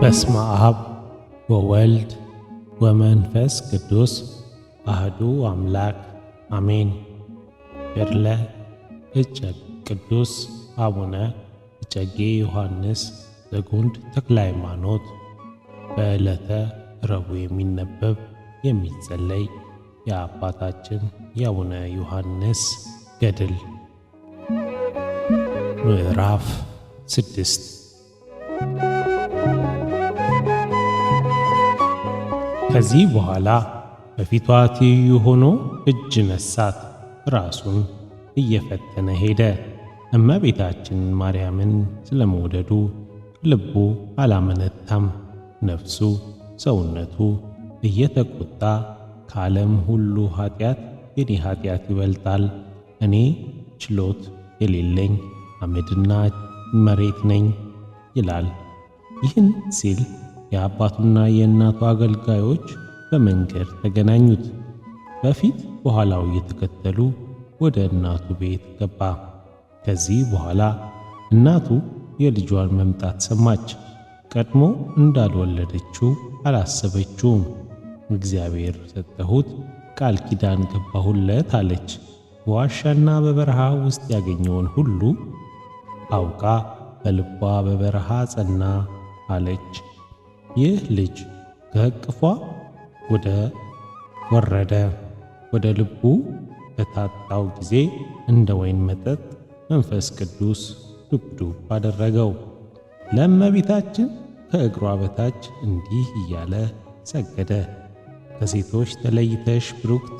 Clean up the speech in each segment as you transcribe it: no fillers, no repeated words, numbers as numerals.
በስመ አብ ወወልድ ወመንፈስ ቅዱስ አህዱ አምላክ አሜን። ገድለ እጨጌ ቅዱስ አቡነ እጨጌ ዮሐንስ ዘጉንድ ተክለ ሃይማኖት። በዕለተ ረቡዕ የሚነበብ የሚጸለይ የአባታችን የአቡነ ዮሐንስ ገድል። ምዕራፍ 6 ከዚህ በኋላ በፊቷ ትይዩ ሆኖ እጅ ነሳት፣ ራሱን እየፈተነ ሄደ። እመቤታችን ማርያምን ስለመውደዱ ልቡ አላመነታም። ነፍሱ ሰውነቱ እየተቆጣ ከዓለም ሁሉ ኃጢአት የኔ ኃጢአት ይበልጣል፣ እኔ ችሎት የሌለኝ አመድና መሬት ነኝ ይላል። ይህን ሲል የአባቱና የእናቱ አገልጋዮች በመንገድ ተገናኙት። በፊት በኋላው እየተከተሉ ወደ እናቱ ቤት ገባ። ከዚህ በኋላ እናቱ የልጇን መምጣት ሰማች። ቀድሞ እንዳልወለደችው አላሰበችውም። እግዚአብሔር ሰጠሁት፣ ቃል ኪዳን ገባሁለት አለች። በዋሻና በበረሃ ውስጥ ያገኘውን ሁሉ አውቃ በልቧ በበረሃ ጸና አለች። ይህ ልጅ ከእቅፏ ወረደ። ወደ ልቡ በታጣው ጊዜ እንደ ወይን መጠጥ መንፈስ ቅዱስ ዱብዱብ አደረገው። ለእመቤታችን ከእግሯ በታች እንዲህ እያለ ሰገደ። ከሴቶች ተለይተሽ ብሩክት፣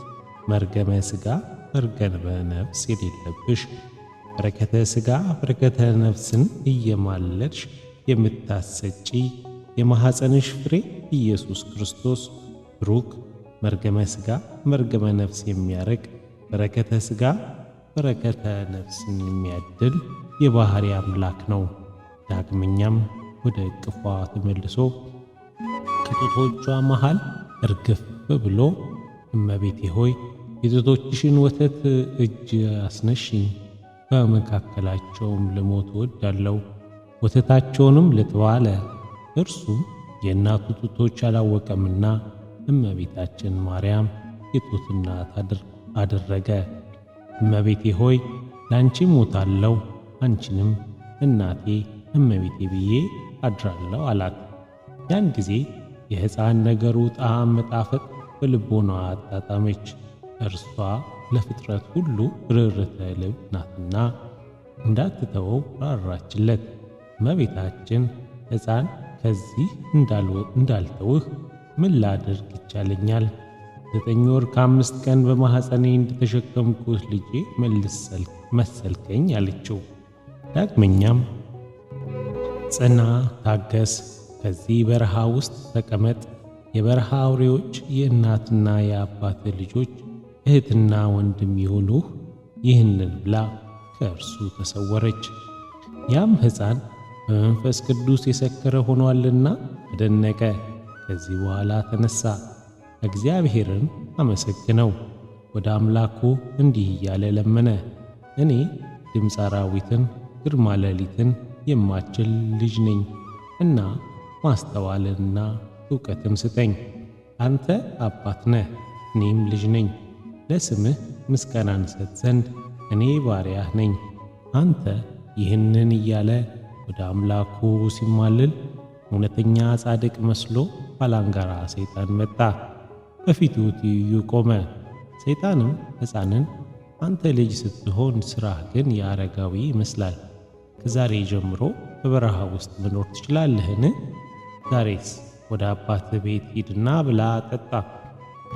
መርገመ ሥጋ መርገመ ነፍስ የሌለብሽ፣ በረከተ ሥጋ በረከተ ነፍስን እየማለድሽ የምታሰጪ የማኅፀንሽ ፍሬ ኢየሱስ ክርስቶስ ብሩክ፣ መርገመ ሥጋ መርገመ ነፍስ የሚያርቅ፣ በረከተ ሥጋ በረከተ ነፍስን የሚያድል የባሕርይ አምላክ ነው። ዳግመኛም ወደ እቅፏ ተመልሶ ከጡቶቿ መሃል እርግፍ ብሎ እመቤቴ ሆይ የጡቶችሽን ወተት እጅ አስነሽኝ፣ በመካከላቸውም ልሞት እወዳለሁ፣ ወተታቸውንም ልጥባ አለ። እርሱም የእናቱ ጡቶች አላወቀምና እመቤታችን ማርያም የጡት እናት አደረገ። እመቤቴ ሆይ ላንቺ ሞታለሁ፣ አንቺንም እናቴ እመቤቴ ብዬ አድራለሁ አላት። ያን ጊዜ የሕፃን ነገሩ ጣዕም መጣፈጥ በልቦናዋ አጣጣመች። እርሷ ለፍጥረት ሁሉ ርኅርኅተ ልብ ናትና እንዳትተወው ራራችለት። እመቤታችን ሕፃን ከዚህ እንዳልተውህ ምን ላድርግ ይቻለኛል? 9 ወር ከ5 ቀን በማኅፀኔ እንደተሸከምኩት ልጄ መሰልከኝ አለችው። ዳግመኛም ጽና፣ ታገስ፣ ከዚህ በረሃ ውስጥ ተቀመጥ። የበረሃ አውሬዎች የእናትና የአባት ልጆች እህትና ወንድም የሆኑህ ይህንን ብላ ከእርሱ ተሰወረች። ያም ሕፃን በመንፈስ ቅዱስ የሰከረ ሆኗልና ተደነቀ። ከዚህ በኋላ ተነሣ፣ እግዚአብሔርን አመሰግነው። ወደ አምላኩ እንዲህ እያለ ለመነ። እኔ ድምፀ አራዊትን ግርማ ሌሊትን የማችል ልጅ ነኝ እና ማስተዋልንና ዕውቀትን ስጠኝ። አንተ አባት ነህ፣ እኔም ልጅ ነኝ። ለስምህ ምስጋናን ሰጥ ዘንድ እኔ ባሪያህ ነኝ። አንተ ይህንን እያለ ወደ አምላኩ ሲማልል እውነተኛ ጻድቅ መስሎ ባላንጋራ ሰይጣን መጣ፣ በፊቱ ትይዩ ቆመ። ሰይጣንም ሕፃንን አንተ ልጅ ስትሆን ሥራህ ግን የአረጋዊ ይመስላል። ከዛሬ ጀምሮ በበረሃ ውስጥ መኖር ትችላለህን? ዛሬስ ወደ አባትህ ቤት ሂድና ብላ ጠጣ።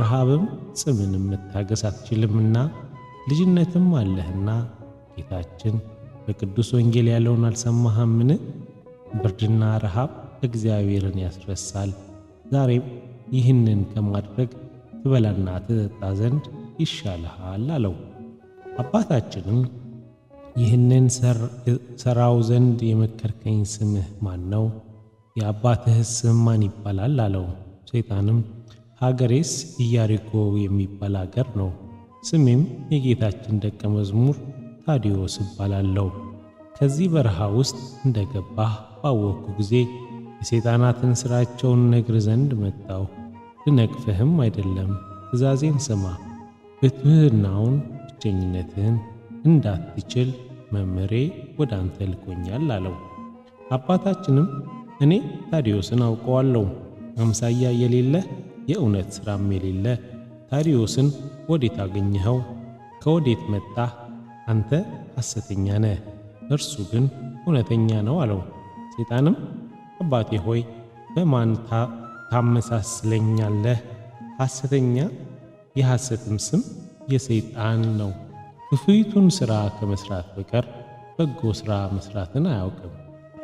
ረሃብም ጽምንም መታገስ አትችልምና ልጅነትም አለህና። ጌታችን በቅዱስ ወንጌል ያለውን አልሰማህምን? ብርድና ረሃብ እግዚአብሔርን ያስረሳል። ዛሬም ይህንን ከማድረግ ትበላና ትጠጣ ዘንድ ይሻልሃል አለው። አባታችንም ይህንን ሰራው ዘንድ የመከርከኝ ስምህ ማን ነው? የአባትህስ ስም ማን ይባላል አለው። ሰይጣንም ሀገሬስ ኢያሪኮ የሚባል አገር ነው፣ ስሜም የጌታችን ደቀ መዝሙር ታዲዮስ እባላለሁ። ከዚህ በረሃ ውስጥ እንደገባህ ባወቅኩ ጊዜ የሰይጣናትን ሥራቸውን ነግር ዘንድ መጣሁ። ልነቅፍህም አይደለም፣ ትእዛዜን ስማ። ብትሕትናውን ብቸኝነትህን እንዳትችል መምህሬ ወደ አንተ ልኮኛል አለው። አባታችንም እኔ ታዲዮስን አውቀዋለሁ፣ አምሳያ የሌለህ የእውነት ሥራም የሌለ ታዲዮስን ወዴት አገኘኸው? ከወዴት መጣህ? አንተ ሐሰተኛ ነህ፣ እርሱ ግን እውነተኛ ነው አለው። ሰይጣንም አባቴ ሆይ በማን ታመሳስለኛለህ? ሐሰተኛ የሐሰትም ስም የሰይጣን ነው። ክፉይቱን ሥራ ከመሥራት በቀር በጎ ሥራ መሥራትን አያውቅም።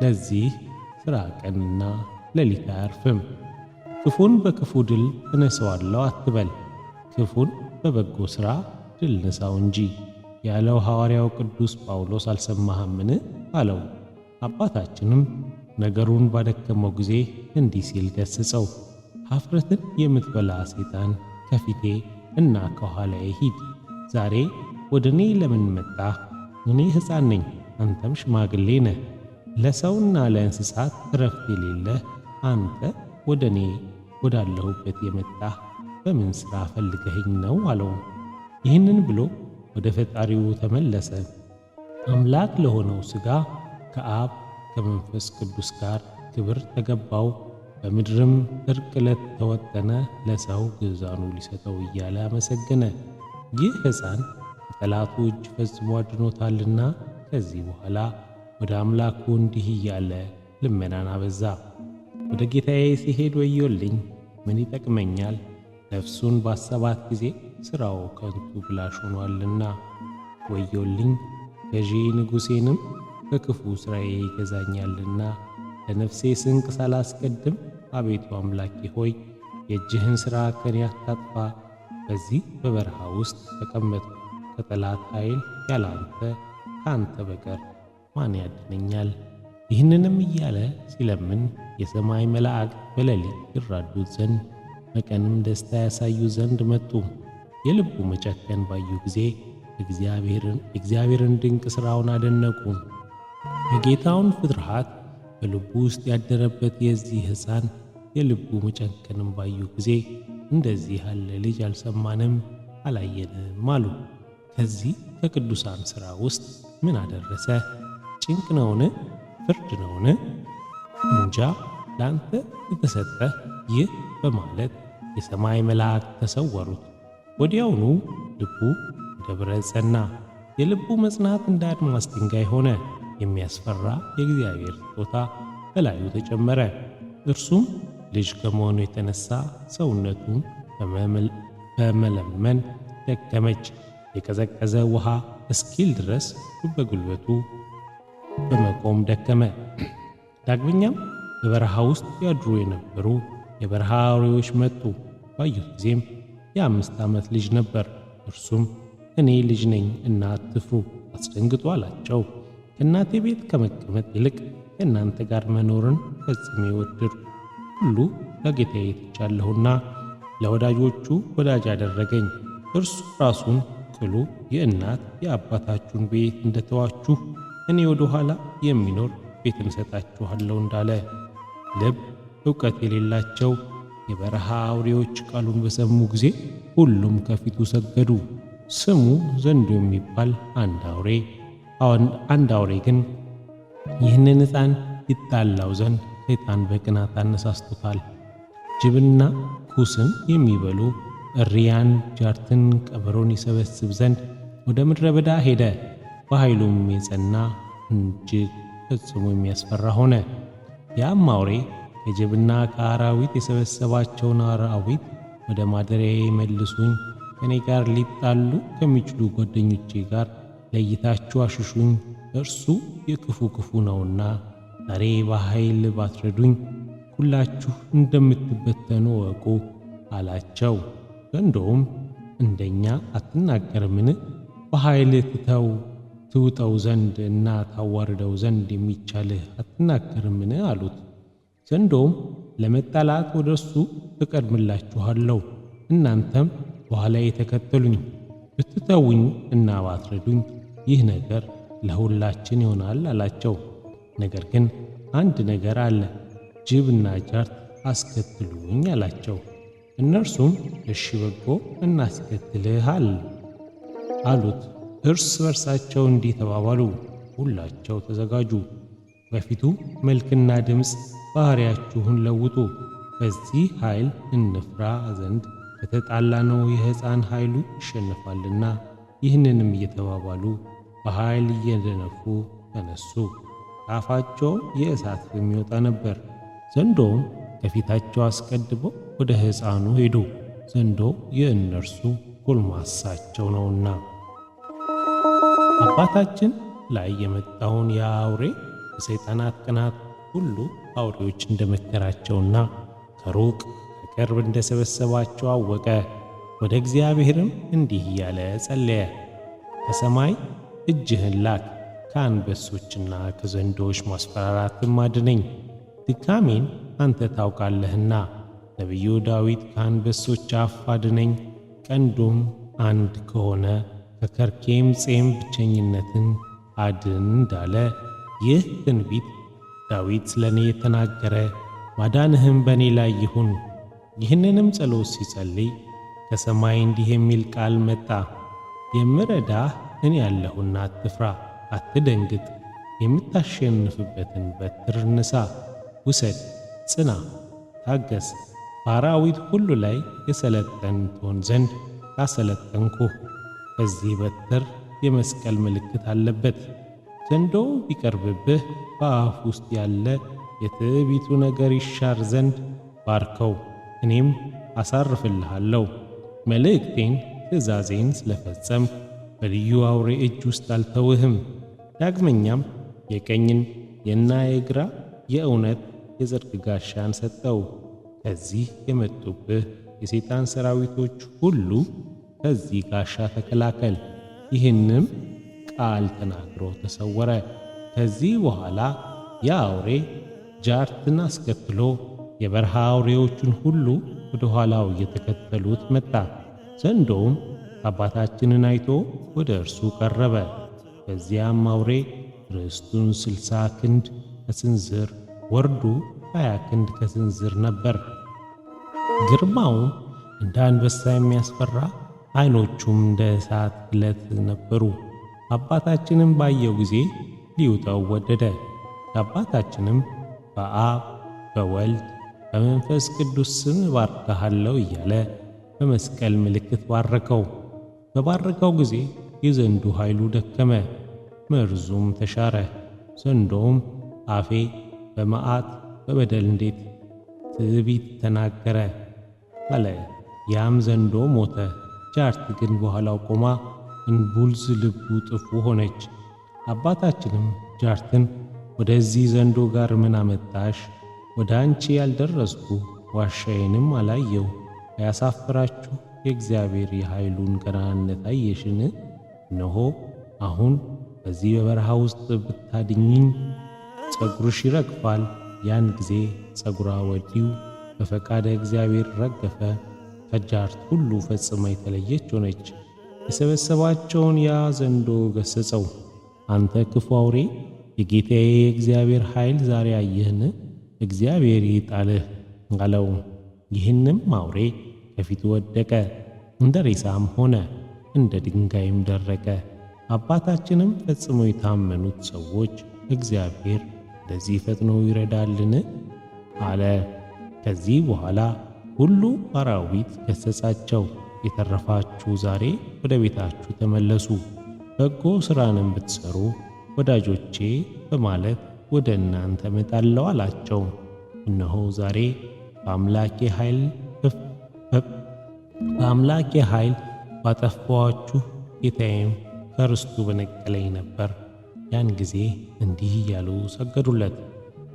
ለዚህ ሥራ ቀንና ሌሊት አያርፍም። ክፉን በክፉ ድል እነሣዋለሁ አትበል፣ ክፉን በበጎ ሥራ ድል ንሣው እንጂ ያለው ሐዋርያው ቅዱስ ጳውሎስ አልሰማህምን? አለው። አባታችንም ነገሩን ባደከመው ጊዜ እንዲህ ሲል ገሠጸው። ኀፍረትን የምትበላ ሰይጣን ከፊቴ እና ከኋላዬ ሂድ። ዛሬ ወደ እኔ ለምን መጣህ? እኔ ሕፃን ነኝ፣ አንተም ሽማግሌ ነህ። ለሰውና ለእንስሳት ዕረፍት የሌለህ አንተ ወደ እኔ ወዳለሁበት የመጣህ በምን ሥራ ፈልገኸኝ ነው? አለው። ይህንን ብሎ ወደ ፈጣሪው ተመለሰ። አምላክ ለሆነው ሥጋ ከአብ ከመንፈስ ቅዱስ ጋር ክብር ተገባው። በምድርም ዕርቅ ለተወጠነ ለሰው ግዛኑ ሊሰጠው እያለ አመሰገነ። ይህ ሕፃን ከጠላቱ እጅ ፈጽሞ አድኖታልና ከዚህ በኋላ ወደ አምላኩ እንዲህ እያለ ልመናን አበዛ። ወደ ጌታዬ ሲሄድ ወዮልኝ፣ ምን ይጠቅመኛል? ነፍሱን ባሰባት ጊዜ ሥራው ከንቱ ብላሽ ሆኗልና። ወዮልኝ፣ ገዢ ንጉሴንም በክፉ ሥራዬ ይገዛኛልና። ለነፍሴ ስንቅ ሳላስቀድም አቤቱ አምላኬ ሆይ የእጅህን ሥራ ከኔ አታጥፋ። በዚህ በበረሃ ውስጥ ተቀመጥኩ፣ ከጠላት ኃይል ያለ አንተ ከአንተ በቀር ማን ያድነኛል? ይህንንም እያለ ሲለምን የሰማይ መላእክት በሌሊት ይራዱት ዘንድ በቀንም ደስታ ያሳዩ ዘንድ መጡ። የልቡ መጨከን ባዩ ጊዜ እግዚአብሔርን ድንቅ ሥራውን አደነቁ። የጌታውን ፍርሃት በልቡ ውስጥ ያደረበት የዚህ ሕፃን የልቡ መጨከንም ባዩ ጊዜ እንደዚህ ያለ ልጅ አልሰማንም አላየንም አሉ። ከዚህ ከቅዱሳን ሥራ ውስጥ ምን አደረሰ? ጭንቅ ነውን? ፍርድ ነውን? እንጃ ለአንተ የተሰጠህ ይህ በማለት የሰማይ መላእክት ተሰወሩት። ወዲያውኑ ልቡ እንደ ብረት ጸና። የልቡ መጽናት እንደ አድማስ ድንጋይ ሆነ። የሚያስፈራ የእግዚአብሔር ስጦታ በላዩ ተጨመረ። እርሱም ልጅ ከመሆኑ የተነሳ ሰውነቱን በመለመን ደከመች። የቀዘቀዘ ውሃ እስኪል ድረስ በጉልበቱ በመቆም ደከመ። ዳግመኛም በበረሃ ውስጥ ያድሩ የነበሩ የበረሃ አውሬዎች መጡ። ባዩት ጊዜም የ5 ዓመት ልጅ ነበር። እርሱም እኔ ልጅ ነኝ እና አትፍሩ፣ አስደንግጡ አላቸው። ከእናቴ ቤት ከመቀመጥ ይልቅ ከእናንተ ጋር መኖርን ፈጽሜ ወደድሁ። ሁሉ ለጌታዬ ትቻለሁና ለወዳጆቹ ወዳጅ አደረገኝ። እርሱ ራሱን ቅሉ የእናት የአባታችሁን ቤት እንደተዋችሁ እኔ ወደ ኋላ የሚኖር ቤትን እሰጣችኋለሁ እንዳለ። ልብ ዕውቀት የሌላቸው የበረሃ አውሬዎች ቃሉን በሰሙ ጊዜ ሁሉም ከፊቱ ሰገዱ። ስሙ ዘንዶ የሚባል አንድ አውሬ ግን ይህንን ሕፃን ይጣላው ዘንድ ሰይጣን በቅናት አነሳስቶታል። ጅብና ኩስን የሚበሉ እሪያን፣ ጃርትን፣ ቀበሮን ይሰበስብ ዘንድ ወደ ምድረ በዳ ሄደ። በኃይሉም የጸና እጅግ ፈጽሞ የሚያስፈራ ሆነ። ያም አውሬ ከጅብና ከአራዊት የሰበሰባቸውን አራዊት ወደ ማደሪያዬ መልሱኝ፣ ከእኔ ጋር ሊጣሉ ከሚችሉ ጓደኞቼ ጋር ለይታችሁ አሽሹኝ፣ እርሱ የክፉ ክፉ ነውና ዛሬ በኃይል ባትረዱኝ ሁላችሁ እንደምትበተኑ እወቁ አላቸው። ዘንዶውም እንደኛ አትናገርምን? በኃይል ትውጠው ዘንድ እና ታዋርደው ዘንድ የሚቻልህ አትናገርምን? አሉት። ዘንዶውም ለመጣላት ወደ እርሱ እቀድምላችኋለሁ፣ እናንተም በኋላዬ ተከተሉኝ። ብትተውኝ እና ባትረዱኝ ይህ ነገር ለሁላችን ይሆናል አላቸው። ነገር ግን አንድ ነገር አለ። ጅብና ጃርት አስከትሉኝ አላቸው። እነርሱም እሺ በጎ እናስከትልህ አሉት። እርስ በርሳቸው እንዲህ ተባባሉ፣ ሁላቸው ተዘጋጁ። በፊቱ መልክና ድምፅ ባሕርያችሁን ለውጡ። በዚህ ኃይል እንፍራ ዘንድ ከተጣላነው የሕፃን ኃይሉ ይሸነፋልና። ይህንንም እየተባባሉ በኃይል እየደነፉ ተነሱ። ከአፋቸውም የእሳት ፍም ይወጣ ነበር። ዘንዶውም ከፊታቸው አስቀድመው ወደ ሕፃኑ ሄዱ፣ ዘንዶው የእነርሱ ጎልማሳቸው ነውና። አባታችን ላይ የመጣውን የአውሬ የሰይጣናት ቅናት ሁሉ አውሬዎች እንደመከራቸውና ከሩቅ ከቅርብ እንደሰበሰባቸው አወቀ። ወደ እግዚአብሔርም እንዲህ እያለ ጸለየ። ከሰማይ እጅህን ላክ፣ ከአንበሶችና ከዘንዶች ማስፈራራትም አድነኝ። ድካሜን አንተ ታውቃለህና። ነቢዩ ዳዊት ከአንበሶች አፍ አድነኝ፣ ቀንዱም አንድ ከሆነ ከከርኬም ጼም ብቸኝነትን አድን እንዳለ፣ ይህ ትንቢት ዳዊት ስለ እኔ የተናገረ ማዳንህም በእኔ ላይ ይሁን። ይህንንም ጸሎት ሲጸልይ ከሰማይ እንዲህ የሚል ቃል መጣ። የምረዳህ እኔ ያለሁና አትፍራ፣ አትደንግጥ። የምታሸንፍበትን በትር ንሳ፣ ውሰድ፣ ጽና፣ ታገስ። በአራዊት ሁሉ ላይ የሰለጠን ትሆን ዘንድ አሰለጠንኩህ። በዚህ በትር የመስቀል ምልክት አለበት። ዘንዶው ቢቀርብብህ በአፍ ውስጥ ያለ የትዕቢቱ ነገር ይሻር ዘንድ ባርከው፣ እኔም አሳርፍልሃለሁ። መልእክቴን ትእዛዜን ስለፈጸም በልዩ አውሬ እጅ ውስጥ አልተውህም። ዳግመኛም የቀኝን የና የግራ የእውነት የጽድቅ ጋሻን ሰጠው። ከዚህ የመጡብህ የሰይጣን ሰራዊቶች ሁሉ ከዚህ ጋሻ ተከላከል። ይህንም ቃል ተናግሮ ተሰወረ። ከዚህ በኋላ ያ አውሬ ጃርትን አስከትሎ የበረሃ አውሬዎቹን ሁሉ ወደ ኋላው እየተከተሉት መጣ። ዘንዶውም አባታችንን አይቶ ወደ እርሱ ቀረበ። በዚያም አውሬ ርዕስቱን 60 ክንድ ከስንዝር ወርዱ 20 ክንድ ከስንዝር ነበር። ግርማውም እንደ አንበሳ የሚያስፈራ፣ ዓይኖቹም እንደ እሳት ግለት ነበሩ። አባታችንም ባየው ጊዜ ሊውጠው ወደደ። አባታችንም በአብ በወልድ በመንፈስ ቅዱስ ስም እባርክሃለሁ እያለ በመስቀል ምልክት ባረከው። በባረከው ጊዜ የዘንዱ ኃይሉ ደከመ፣ መርዙም ተሻረ። ዘንዶውም አፌ በመዓት በበደል እንዴት ትዕቢት ተናገረ አለ። ያም ዘንዶ ሞተ። ጃርት ግን በኋላው ቆማ እንቡልዝ ልቡ ጥፉ ሆነች። አባታችንም ጃርትን ወደዚህ ዘንዶ ጋር ምን አመጣሽ? ወደ አንቺ ያልደረስኩ ዋሻዬንም አላየው። ያሳፍራችሁ የእግዚአብሔር የኃይሉን ገናንነት አየሽን? እነሆ አሁን በዚህ በበረሃ ውስጥ ብታድኝኝ ጸጉርሽ ይረግፋል። ያን ጊዜ ጸጉሯ ወዲሁ በፈቃደ እግዚአብሔር ረገፈ። ከጃርት ሁሉ ፈጽማ የተለየች ሆነች። የሰበሰባቸውን ያ ዘንዶ ገሰጸው። አንተ ክፉ አውሬ፣ የጌታዬ የእግዚአብሔር ኃይል ዛሬ አየህን? እግዚአብሔር ይጣልህ አለው። ይህንም አውሬ ከፊቱ ወደቀ፣ እንደ ሬሳም ሆነ፣ እንደ ድንጋይም ደረቀ። አባታችንም ፈጽሞ የታመኑት ሰዎች እግዚአብሔር እንደዚህ ፈጥኖ ይረዳልን? አለ። ከዚህ በኋላ ሁሉ አራዊት ገሠጻቸው። የተረፋችሁ ዛሬ ወደ ቤታችሁ ተመለሱ፣ በጎ ሥራንም ብትሠሩ ወዳጆቼ በማለት ወደ እናንተ እመጣለሁ አላቸው። እነሆ ዛሬ በአምላኬ ኃይል ባጠፋኋችሁ ጌታዬም ከርስቱ በነቀለኝ ነበር። ያን ጊዜ እንዲህ እያሉ ሰገዱለት።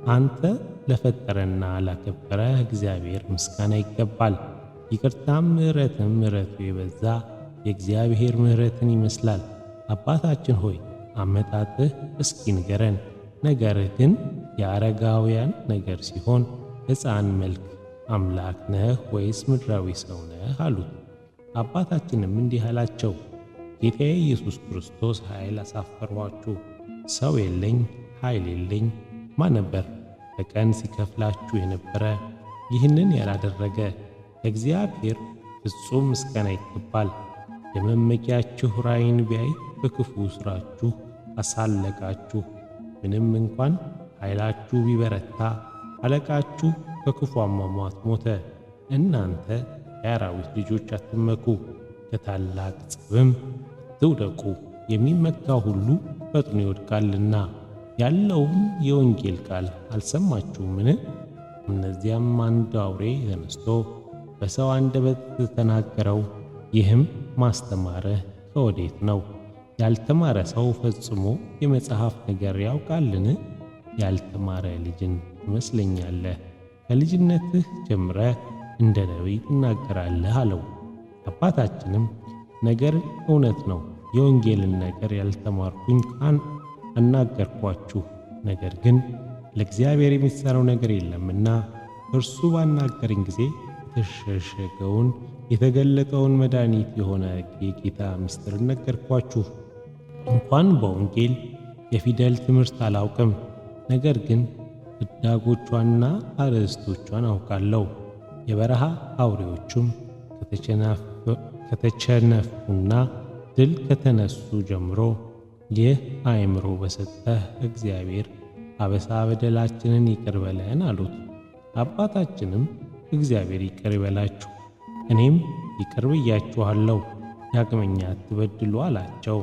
አንተ ለፈጠረና ላከበረ እግዚአብሔር ምስጋና ይገባል። ይቅርታም ምሕረቱ የበዛ የእግዚአብሔር ምሕረትን ይመስላል። አባታችን ሆይ አመጣጥህ እስኪ ንገረን። ነገርህ ግን የአረጋውያን ነገር ሲሆን ሕፃን መልክ አምላክ ነህ ወይስ ምድራዊ ሰው ነህ አሉት። አባታችንም እንዲህ አላቸው፣ ጌታዬ ኢየሱስ ክርስቶስ ኃይል አሳፈርኋችሁ። ሰው የለኝ ኃይል የለኝ ማን ነበር? በቀን ሲከፍላችሁ የነበረ ይህንን ያላደረገ ለእግዚአብሔር ፍጹም ምስጋና ይገባል። የመመኪያችሁ ራእይን ቢያይ በክፉ ሥራችሁ አሳለቃችሁ። ምንም እንኳን ኃይላችሁ ቢበረታ አለቃችሁ በክፉ አሟሟት ሞተ። እናንተ የአራዊት ልጆች አትመኩ፣ ከታላቅ ጸብም አትውደቁ። የሚመካ ሁሉ ፈጥኖ ይወድቃልና። ያለውም የወንጌል ቃል አልሰማችሁምን? እነዚያም አንድ አውሬ ተነስቶ በሰው አንደበት ተናገረው፣ ይህም ማስተማርህ ከወዴት ነው? ያልተማረ ሰው ፈጽሞ የመጽሐፍ ነገር ያውቃልን? ያልተማረ ልጅን ትመስለኛለህ፣ ከልጅነትህ ጀምረህ እንደ ነቢይ ትናገራለህ አለው። አባታችንም ነገር እውነት ነው፣ የወንጌልን ነገር ያልተማርኩኝ አናገርኳችሁ። ነገር ግን ለእግዚአብሔር የሚሠራው ነገር የለምና እርሱ ባናገረኝ ጊዜ የተሸሸገውን የተገለጠውን መድኃኒት የሆነ የጌታ ምስጢር ነገርኳችሁ። እንኳን በወንጌል የፊደል ትምህርት አላውቅም፣ ነገር ግን ሕዳጎቿንና አርዕስቶቿን አውቃለሁ። የበረሃ አውሬዎቹም ከተቸነፉና ድል ከተነሱ ጀምሮ ይህ አእምሮ በሰጠህ እግዚአብሔር አበሳ በደላችንን ይቅር በለን አሉት። አባታችንም እግዚአብሔር ይቅር ይበላችሁ፣ እኔም ይቅር ብያችኋለሁ፣ ዳግመኛ አትበድሉ አላቸው።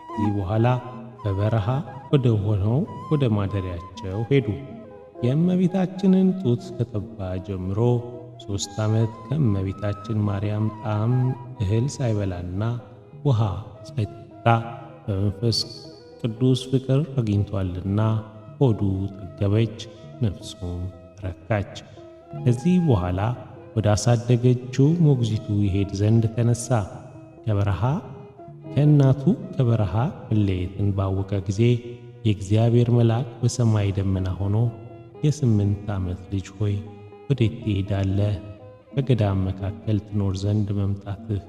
ከዚህ በኋላ በበረሃ ወደ ሆነው ወደ ማደሪያቸው ሄዱ። የእመቤታችንን ጡት ከጠባ ጀምሮ 3 ዓመት ከእመቤታችን ማርያም ጣዕም እህል ሳይበላና ውሃ ሳይጠጣ በመንፈስ ቅዱስ ፍቅር አግኝቷልና ሆዱ ጠገበች፣ ነፍሱም ረካች። ከዚህ በኋላ ወደ አሳደገችው ሞግዚቱ ይሄድ ዘንድ ተነሣ። ከእናቱ ከበረሃ መለየትን ባወቀ ጊዜ የእግዚአብሔር መልአክ በሰማይ ደመና ሆኖ የ8 ዓመት ልጅ ሆይ ወዴት ትሄዳለህ? በገዳም መካከል ትኖር ዘንድ መምጣትህ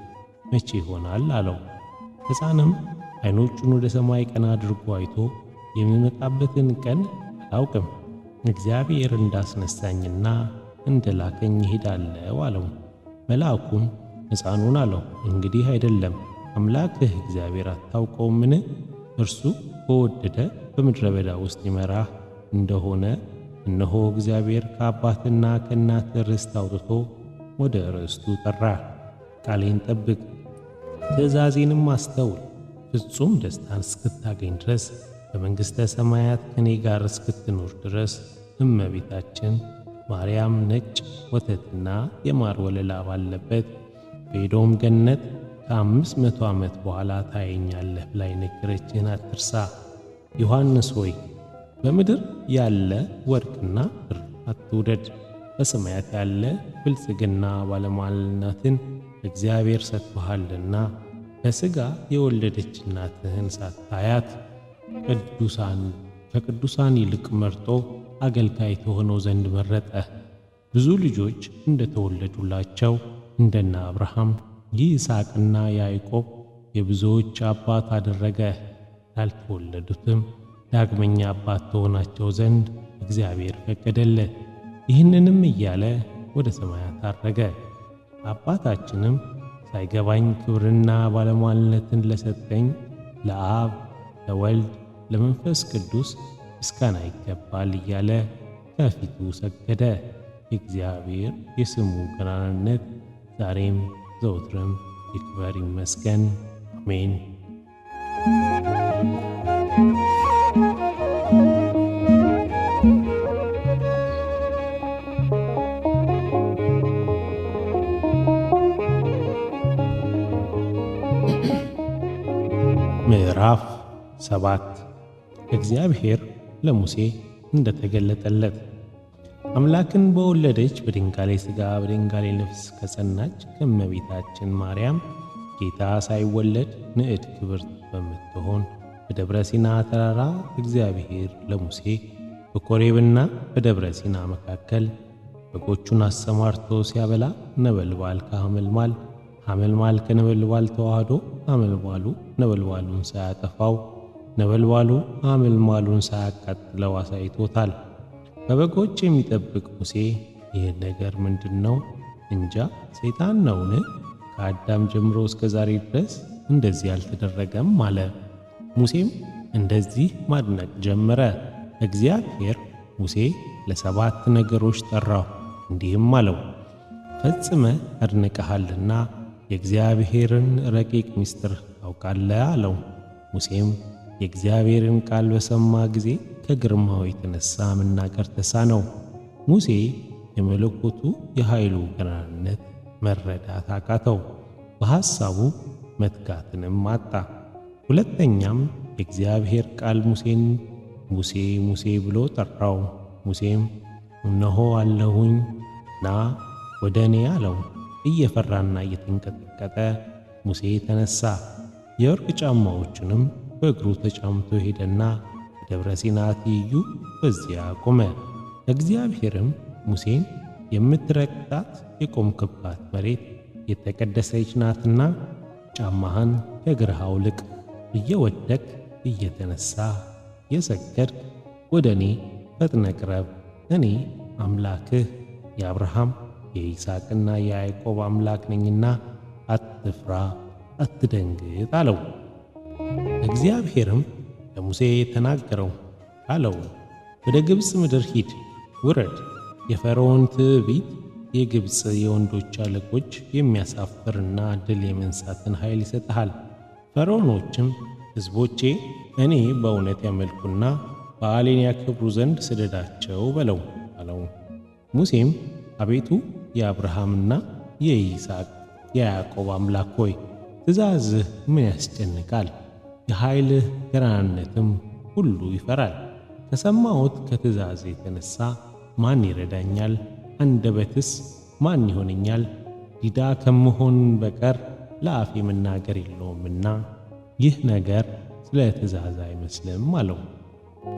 መቼ ይሆናል? አለው። ሕፃንም ዓይኖቹን ወደ ሰማይ ቀና አድርጎ አይቶ የሚመጣበትን ቀን አላውቅም፣ እግዚአብሔር እንዳስነሳኝና እንደላከኝ እሄዳለሁ አለው። መልአኩም ሕፃኑን አለው፣ እንግዲህ አይደለም አምላክህ እግዚአብሔር አታውቀውምን? እርሱ በወደደ በምድረ በዳ ውስጥ ይመራህ እንደሆነ እነሆ እግዚአብሔር ከአባትና ከእናትህ ርስት አውጥቶ ወደ ርስቱ ጠራህ። ቃሌን ጠብቅ፣ ትእዛዜንም አስተውል፣ ፍጹም ደስታን እስክታገኝ ድረስ በመንግሥተ ሰማያት ከኔ ጋር እስክትኖር ድረስ እመቤታችን ማርያም ነጭ ወተትና የማር ወለላ ባለበት በኤዶም ገነት ከ500 ዓመት በኋላ ታየኛለህ ብላ የነገረችህን አትርሳ። ዮሐንስ ሆይ በምድር ያለ ወርቅና ብር አትውደድ፣ በሰማያት ያለ ብልጽግና ባለሟልነትን እግዚአብሔር ሰጥቶሃልና። በሥጋ የወለደች እናትህን ሳታያት ከቅዱሳን ይልቅ መርጦ አገልጋይ ተሆነው ዘንድ መረጠህ። ብዙ ልጆች እንደተወለዱላቸው እንደነ አብርሃም ይስሐቅና ያዕቆብ የብዙዎች አባት አደረገህ። ላልተወለዱትም ዳግመኛ አባት ተሆናቸው ዘንድ እግዚአብሔር ፈቀደልህ። ይህንንም እያለ ወደ ሰማያት አረገ። አባታችንም ሳይገባኝ ክብርና ባለሟልነትን ለሰጠኝ ለአብ ለወልድ ለመንፈስ ቅዱስ ምስጋና ይገባል እያለ ከፊቱ ሰገደ። እግዚአብሔር የስሙ ገናንነት ዛሬም ዘወትርም ይክበር ይመስገን፣ አሜን። ምዕራፍ 7 እግዚአብሔር ለሙሴ እንደተገለጠለት። አምላክን በወለደች በድንጋሌ ሥጋ በድንጋሌ ነፍስ ከጸናች ከእመቤታችን ማርያም ጌታ ሳይወለድ ንዕድ ክብርት በምትሆን በደብረ ሲና ተራራ እግዚአብሔር ለሙሴ በኮሬብና በደብረ ሲና መካከል በጎቹን አሰማርቶ ሲያበላ ነበልባል ከሐመልማል ሐመልማል ከነበልባል ተዋህዶ ሐመልማሉ ነበልባሉን ሳያጠፋው ነበልባሉ ሐመልማሉን ሳያቃጥለው አሳይቶታል። በበጎች የሚጠብቅ ሙሴ ይህን ነገር ምንድን ነው? እንጃ ሰይጣን ነውን? ከአዳም ጀምሮ እስከ ዛሬ ድረስ እንደዚህ አልተደረገም አለ። ሙሴም እንደዚህ ማድነቅ ጀመረ። እግዚአብሔር ሙሴ ለ7 ነገሮች ጠራው፣ እንዲህም አለው፦ ፈጽመ አድንቀሃልና የእግዚአብሔርን ረቂቅ ምስጢር ታውቃለህ አለው። ሙሴም የእግዚአብሔርን ቃል በሰማ ጊዜ ከግርማው የተነሳ መናገር ተሳነው። ሙሴ የመለኮቱ የኃይሉ ገናንነት መረዳት አቃተው፣ በሐሳቡ መትጋትንም አጣ። ሁለተኛም የእግዚአብሔር ቃል ሙሴን ሙሴ ሙሴ ብሎ ጠራው። ሙሴም እነሆ አለሁኝ ና ወደ እኔ አለው። እየፈራና እየተንቀጠቀጠ ሙሴ ተነሣ። የወርቅ ጫማዎቹንም በእግሩ ተጫምቶ ሄደና በደብረ ሲና ትይዩ በዚያ ቆመ። እግዚአብሔርም ሙሴን የምትረግጣት የቆምክባት መሬት የተቀደሰች ናትና ጫማህን ከእግርህ አውልቅ፣ እየወደቅ እየተነሣ የሰገድክ ወደ እኔ ፈጥነህ ቅረብ። እኔ አምላክህ የአብርሃም የይስሐቅና የያዕቆብ አምላክ ነኝና አትፍራ፣ አትደንግጥ አለው። እግዚአብሔርም ለሙሴ ተናገረው አለው፣ ወደ ግብፅ ምድር ሂድ፣ ውረድ። የፈርዖን ትዕቢት የግብፅ የወንዶች አለቆች የሚያሳፍርና ድል የመንሳትን ኃይል ይሰጥሃል። ፈርዖኖችም ሕዝቦቼ እኔ በእውነት ያመልኩና በዓሌን ያከብሩ ዘንድ ስደዳቸው በለው አለው። ሙሴም አቤቱ የአብርሃምና የይስሐቅ የያዕቆብ አምላክ ሆይ ትእዛዝህ ምን ያስጨንቃል? የኃይልህ ገናንነትም ሁሉ ይፈራል። ከሰማሁት ከትእዛዝ የተነሣ ማን ይረዳኛል? አንደበትስ ማን ይሆነኛል? ዲዳ ከመሆን በቀር ለአፌ መናገር የለውምና ይህ ነገር ስለ ትእዛዝ አይመስልም አለው።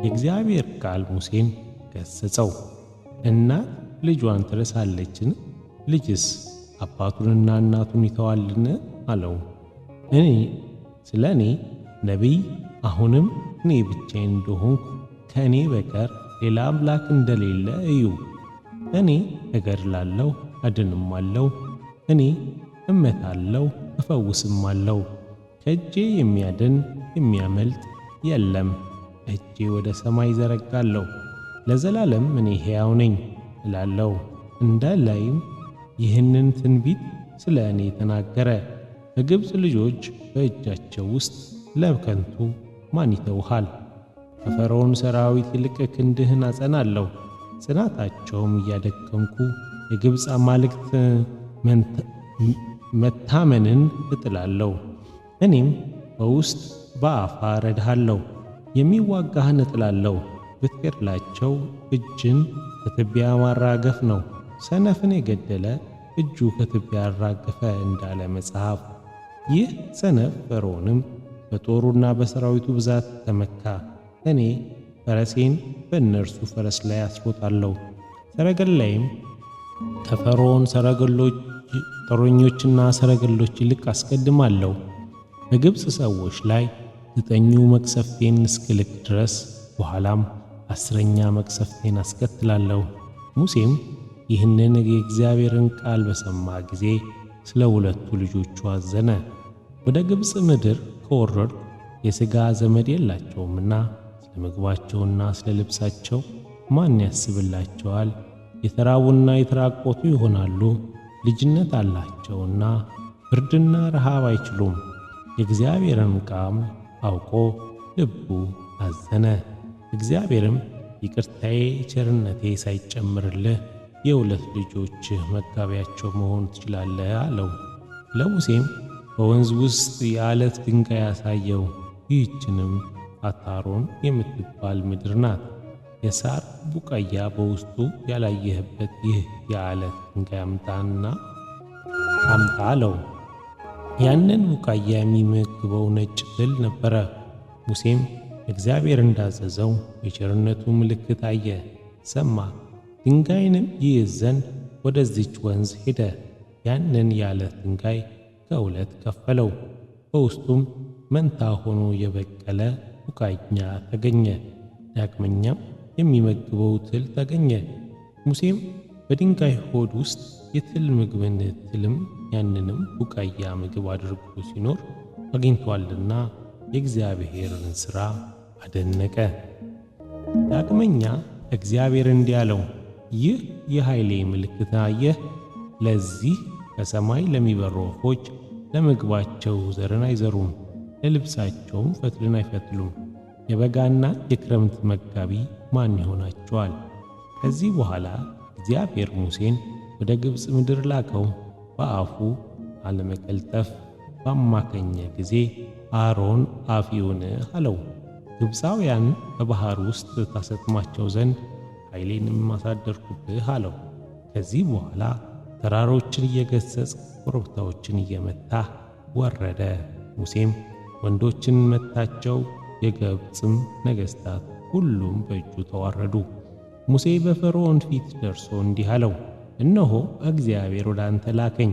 የእግዚአብሔር ቃል ሙሴን ገሠጸው። እናት ልጇን ትረሳለችን? ልጅስ አባቱንና እናቱን ይተዋልን? አለው። ስለ እኔ ነቢይ አሁንም እኔ ብቻዬን እንደሆንኩ ከእኔ በቀር ሌላ አምላክ እንደሌለ እዩ። እኔ እገድላለሁ አድንማለሁ፣ እኔ እመታለሁ እፈውስማለሁ። ከእጄ የሚያድን የሚያመልጥ የለም። እጄ ወደ ሰማይ ዘረጋለሁ፣ ለዘላለም እኔ ሕያው ነኝ እላለሁ እንዳላይም ይህንን ትንቢት ስለ እኔ ተናገረ። በግብፅ ልጆች በእጃቸው ውስጥ ለከንቱ ማን ይተውሃል? ከፈርዖን ሰራዊት ይልቅ ክንድህን አጸናለሁ። ጽናታቸውም እያደከምኩ የግብፅ አማልክት መታመንን እጥላለሁ። እኔም በውስጥ በአፋ ረድሃለሁ፣ የሚዋጋህን እጥላለሁ። ብትገድላቸው እጅን ከትቢያ ማራገፍ ነው። ሰነፍን የገደለ እጁ ከትቢያ አራገፈ እንዳለ መጽሐፍ። ይህ ሰነፍ ፈርዖንም በጦሩና በሰራዊቱ ብዛት ተመካ። እኔ ፈረሴን በእነርሱ ፈረስ ላይ አስሮጣለሁ፣ ሰረገላይም ከፈርዖን ሰረገሎች ጦረኞችና ሰረገሎች ይልቅ አስቀድማለሁ። በግብፅ ሰዎች ላይ 9 መቅሰፍቴን እስክልክ ድረስ በኋላም 10ኛ መቅሰፍቴን አስከትላለሁ። ሙሴም ይህንን የእግዚአብሔርን ቃል በሰማ ጊዜ ስለ 2 ልጆቹ አዘነ። ወደ ግብፅ ምድር ከወረድኩ የሥጋ ዘመድ የላቸውምና ስለ ምግባቸውና ስለ ልብሳቸው ማን ያስብላቸዋል? የተራቡና የተራቆቱ ይሆናሉ። ልጅነት አላቸውና ብርድና ረሃብ አይችሉም። የእግዚአብሔርን ቃል አውቆ ልቡ አዘነ። እግዚአብሔርም ይቅርታዬ ቸርነቴ ሳይጨምርልህ የ2 ልጆችህ መጋቢያቸው መሆን ትችላለህ አለው። ለሙሴም በወንዝ ውስጥ የዓለት ድንጋይ አሳየው። ይህችንም አታሮን የምትባል ምድር ናት። የሳር ቡቃያ በውስጡ ያላየህበት ይህ የዓለት ድንጋይ አምጣ አለው። ያንን ቡቃያ የሚመግበው ነጭ ትል ነበረ። ሙሴም እግዚአብሔር እንዳዘዘው የቸርነቱ ምልክት አየ፣ ሰማ። ድንጋይንም ይይዝ ዘንድ ወደዚች ወንዝ ሄደ። ያንን የዓለት ድንጋይ ከ2 ከፈለው። በውስጡም መንታ ሆኖ የበቀለ ቡቃያ ተገኘ። ዳግመኛም የሚመግበው ትል ተገኘ። ሙሴም በድንጋይ ሆድ ውስጥ የትል ምግብን ትልም ያንንም ቡቃያ ምግብ አድርጎ ሲኖር አግኝቷልና የእግዚአብሔርን ሥራ አደነቀ። ዳግመኛ እግዚአብሔር እንዲህ አለው፣ ይህ የኃይሌ ምልክት አየህ? ለዚህ ከሰማይ ለሚበሩ ወፎች ለምግባቸው ዘርን አይዘሩም፣ ለልብሳቸውም ፈትልን አይፈትሉም። የበጋና የክረምት መጋቢ ማን ይሆናቸዋል? ከዚህ በኋላ እግዚአብሔር ሙሴን ወደ ግብፅ ምድር ላከው። በአፉ አለመቀልጠፍ ባማከኘ ጊዜ አሮን አፊውን አለው፣ ግብፃውያን በባሕር ውስጥ ታሰጥማቸው ዘንድ ኃይሌንም አሳደርኩብህ አለው። ከዚህ በኋላ ተራሮችን እየገሠጽ ኮረብታዎችን እየመታ ወረደ። ሙሴም ወንዶችን መታቸው፣ የግብፅም ነገሥታት ሁሉም በእጁ ተዋረዱ። ሙሴ በፈርዖን ፊት ደርሶ እንዲህ አለው፣ እነሆ እግዚአብሔር ወደ አንተ ላከኝ።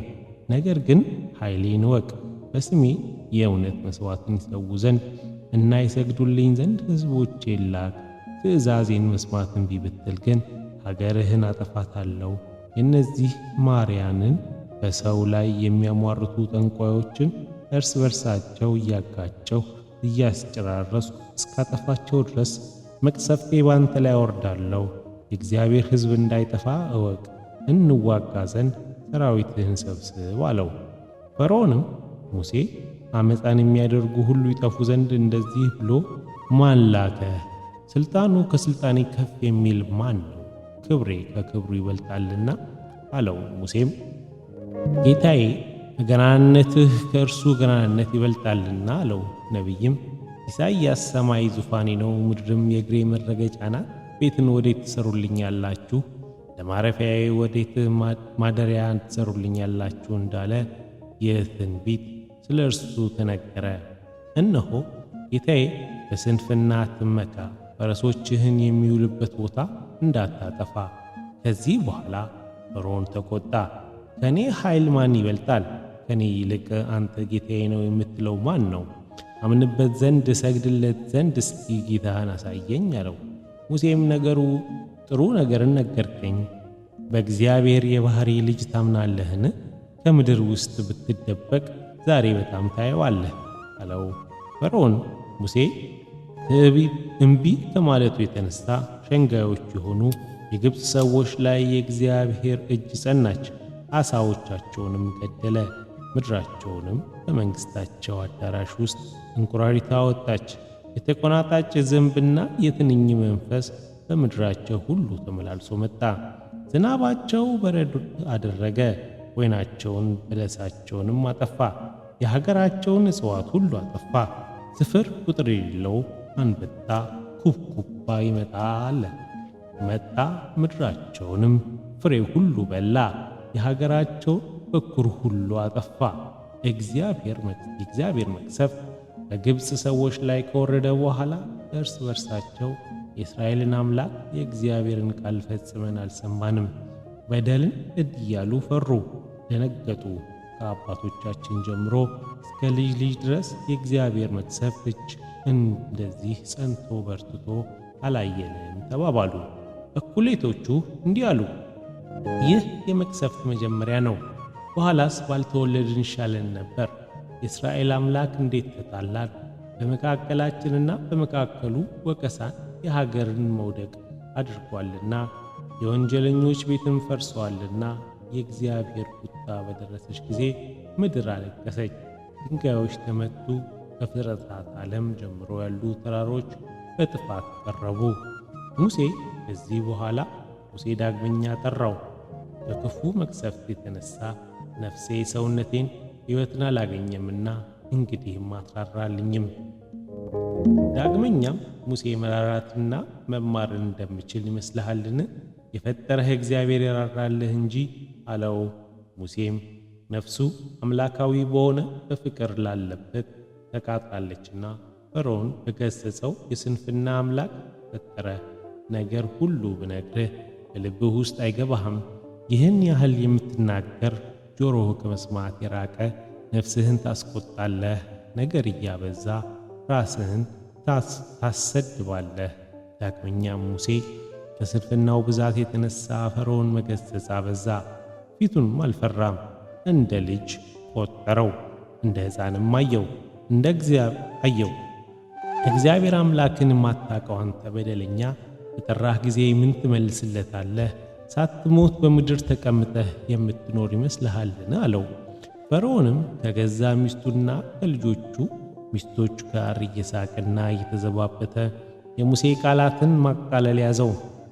ነገር ግን ኃይሌን እወቅ፣ በስሜ የእውነት መሥዋዕትን ይሠዉ ዘንድ እና ይሰግዱልኝ ዘንድ ሕዝቦቼን ላክ። ትእዛዜን መስማት እምቢ ብትል ግን ሀገርህን አጠፋታለሁ። የእነዚህ ማርያንን በሰው ላይ የሚያሟርቱ ጠንቋዮችን እርስ በርሳቸው እያጋጨሁ እያስጨራረስኩ እስካጠፋቸው ድረስ መቅሰፍቴ ባንተ ላይ አወርዳለሁ። የእግዚአብሔር ሕዝብ እንዳይጠፋ እወቅ፣ እንዋጋ ዘንድ ሰራዊትህን ሰብስብ አለው። ፈርዖንም ሙሴ ዓመፃን የሚያደርጉ ሁሉ ይጠፉ ዘንድ እንደዚህ ብሎ ማን ላከ? ሥልጣኑ ከሥልጣኔ ከፍ የሚል ማን ነው? ክብሬ ከክብሩ ይበልጣልና አለው። ሙሴም ጌታዬ ገናንነትህ ከእርሱ ገናንነት ይበልጣልና አለው። ነቢይም ኢሳይያስ ሰማይ ዙፋኔ ነው፣ ምድርም የእግሬ መረገጫ ናት። ቤትን ወዴት ትሠሩልኛላችሁ? ለማረፊያዬ ወዴት ማደሪያ ትሠሩልኛላችሁ? እንዳለ ይህ ትንቢት ስለ እርሱ ተነገረ። እነሆ ጌታዬ በስንፍና አትመካ፣ ፈረሶችህን የሚውልበት ቦታ እንዳታጠፋ። ከዚህ በኋላ ፈርዖን ተቆጣ። ከእኔ ኃይል ማን ይበልጣል? ከእኔ ይልቅ አንተ ጌታዬ ነው የምትለው ማን ነው? አምንበት ዘንድ እሰግድለት ዘንድ እስቲ ጌታህን አሳየኝ አለው። ሙሴም ነገሩ ጥሩ ነገርን ነገርከኝ፣ በእግዚአብሔር የባሕሪ ልጅ ታምናለህን? ከምድር ውስጥ ብትደበቅ ዛሬ በጣም ታየዋለህ አለው። ፈርዖን ሙሴ እምቢ ከማለቱ የተነሣ ሸንጋዮች የሆኑ የግብፅ ሰዎች ላይ የእግዚአብሔር እጅ ጸናች፣ ዓሣዎቻቸውንም ገደለ። ምድራቸውንም በመንግሥታቸው አዳራሽ ውስጥ እንቁራሪት አወጣች። የተቆናጣጭ ዝንብና የትንኝ መንፈስ በምድራቸው ሁሉ ተመላልሶ መጣ። ዝናባቸው በረዶ አደረገ፣ ወይናቸውን በለሳቸውንም አጠፋ። የሀገራቸውን እጽዋት ሁሉ አጠፋ። ስፍር ቁጥር የሌለው አንበጣ ኩብኩባ ይመጣል መጣ፣ ምድራቸውንም ፍሬ ሁሉ በላ። የሀገራቸውን በኩር ሁሉ አጠፋ። የእግዚአብሔር መቅሰፍት በግብፅ ሰዎች ላይ ከወረደ በኋላ እርስ በርሳቸው የእስራኤልን አምላክ የእግዚአብሔርን ቃል ፈጽመን አልሰማንም፣ በደልን እያሉ ፈሩ፣ ደነገጡ። ከአባቶቻችን ጀምሮ እስከ ልጅ ልጅ ድረስ የእግዚአብሔር መቅሰፍት እጅ እንደዚህ ጸንቶ በርትቶ አላየንም ተባባሉ። እኩሌቶቹ እንዲህ አሉ፣ ይህ የመቅሰፍት መጀመሪያ ነው፣ በኋላስ ባልተወለድን ይሻለን ነበር። የእስራኤል አምላክ እንዴት ተጣላን! በመካከላችንና በመካከሉ ወቀሳን የሀገርን መውደቅ አድርጓልና የወንጀለኞች ቤትም ፈርሰዋልና። የእግዚአብሔር ቁጣ በደረሰች ጊዜ ምድር አለቀሰች፣ ድንጋዮች ተመቱ። ከፍጥረታት ዓለም ጀምሮ ያሉ ተራሮች በጥፋት ቀረቡ። ሙሴ ከዚህ በኋላ ሙሴ ዳግመኛ ጠራው። በክፉ መቅሰፍት የተነሣ ነፍሴ ሰውነቴን ሕይወትን አላገኘምና እንግዲህም አትራራልኝም። ዳግመኛም ሙሴ መራራትና መማርን እንደምችል ይመስልሃልን? የፈጠረህ እግዚአብሔር ይራራልህ እንጂ አለው። ሙሴም ነፍሱ አምላካዊ በሆነ በፍቅር ላለበት ተቃጥላለችና ፈርዖን በገሠጸው የስንፍና አምላክ ፈጠረ። ነገር ሁሉ ብነግርህ በልብህ ውስጥ አይገባህም። ይህን ያህል የምትናገር ጆሮህ ከመስማት የራቀ ነፍስህን ታስቆጣለህ። ነገር እያበዛ ራስህን ታሰድባለህ። ዳግመኛም ሙሴ ከስንፍናው ብዛት የተነሳ ፈርዖን መገሠጽ አበዛ። ፊቱንም አልፈራም፣ እንደ ልጅ ቆጠረው፣ እንደ ሕፃንም አየው። እግዚአብሔር አምላክን የማታውቀው አንተ በደለኛ በጠራህ ጊዜ ምን ትመልስለታለህ? ሳትሞት በምድር ተቀምጠህ የምትኖር ይመስልሃልን? አለው። ፈርዖንም ከገዛ ሚስቱና ከልጆቹ ሚስቶች ጋር እየሳቀና እየተዘባበተ የሙሴ ቃላትን ማቃለል ያዘው።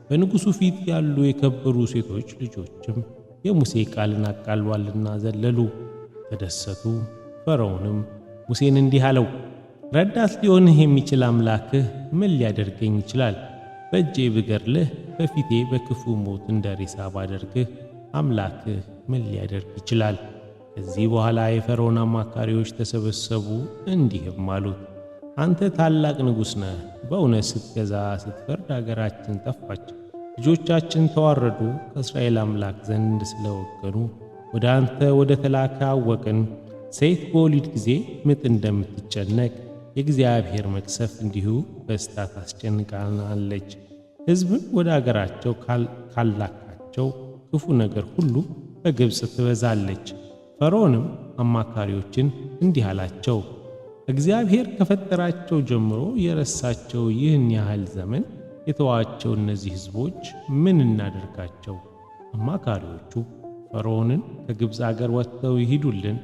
በንጉሡ ፊት ያሉ የከበሩ ሴቶች ልጆችም የሙሴ ቃልን አቃሏልና ዘለሉ፣ ተደሰቱ። ፈርዖንም ሙሴን እንዲህ አለው፣ ረዳት ሊሆንህ የሚችል አምላክህ ምን ሊያደርገኝ ይችላል? በእጄ ብገድልህ በፊቴ በክፉ ሞት እንደ ሬሳ ባደርግህ አምላክህ ምን ሊያደርግ ይችላል? ከዚህ በኋላ የፈርዖን አማካሪዎች ተሰበሰቡ፣ እንዲህም አሉት፣ አንተ ታላቅ ንጉሥ ነህ። በእውነት ስትገዛ ስትፈርድ አገራችን ጠፋች፣ ልጆቻችን ተዋረዱ። ከእስራኤል አምላክ ዘንድ ስለወገኑ ወደ አንተ ወደ ተላከ አወቅን። ሴት በወሊድ ጊዜ ምጥ እንደምትጨነቅ የእግዚአብሔር መቅሰፍ እንዲሁ በስታ ታስጨንቃናለች። ሕዝብን ወደ አገራቸው ካላካቸው ክፉ ነገር ሁሉ በግብፅ ትበዛለች። ፈርዖንም አማካሪዎችን እንዲህ አላቸው፣ እግዚአብሔር ከፈጠራቸው ጀምሮ የረሳቸው ይህን ያህል ዘመን የተዋቸው እነዚህ ሕዝቦች ምን እናደርጋቸው? አማካሪዎቹ ፈርዖንን ከግብፅ አገር ወጥተው ይሂዱልን፣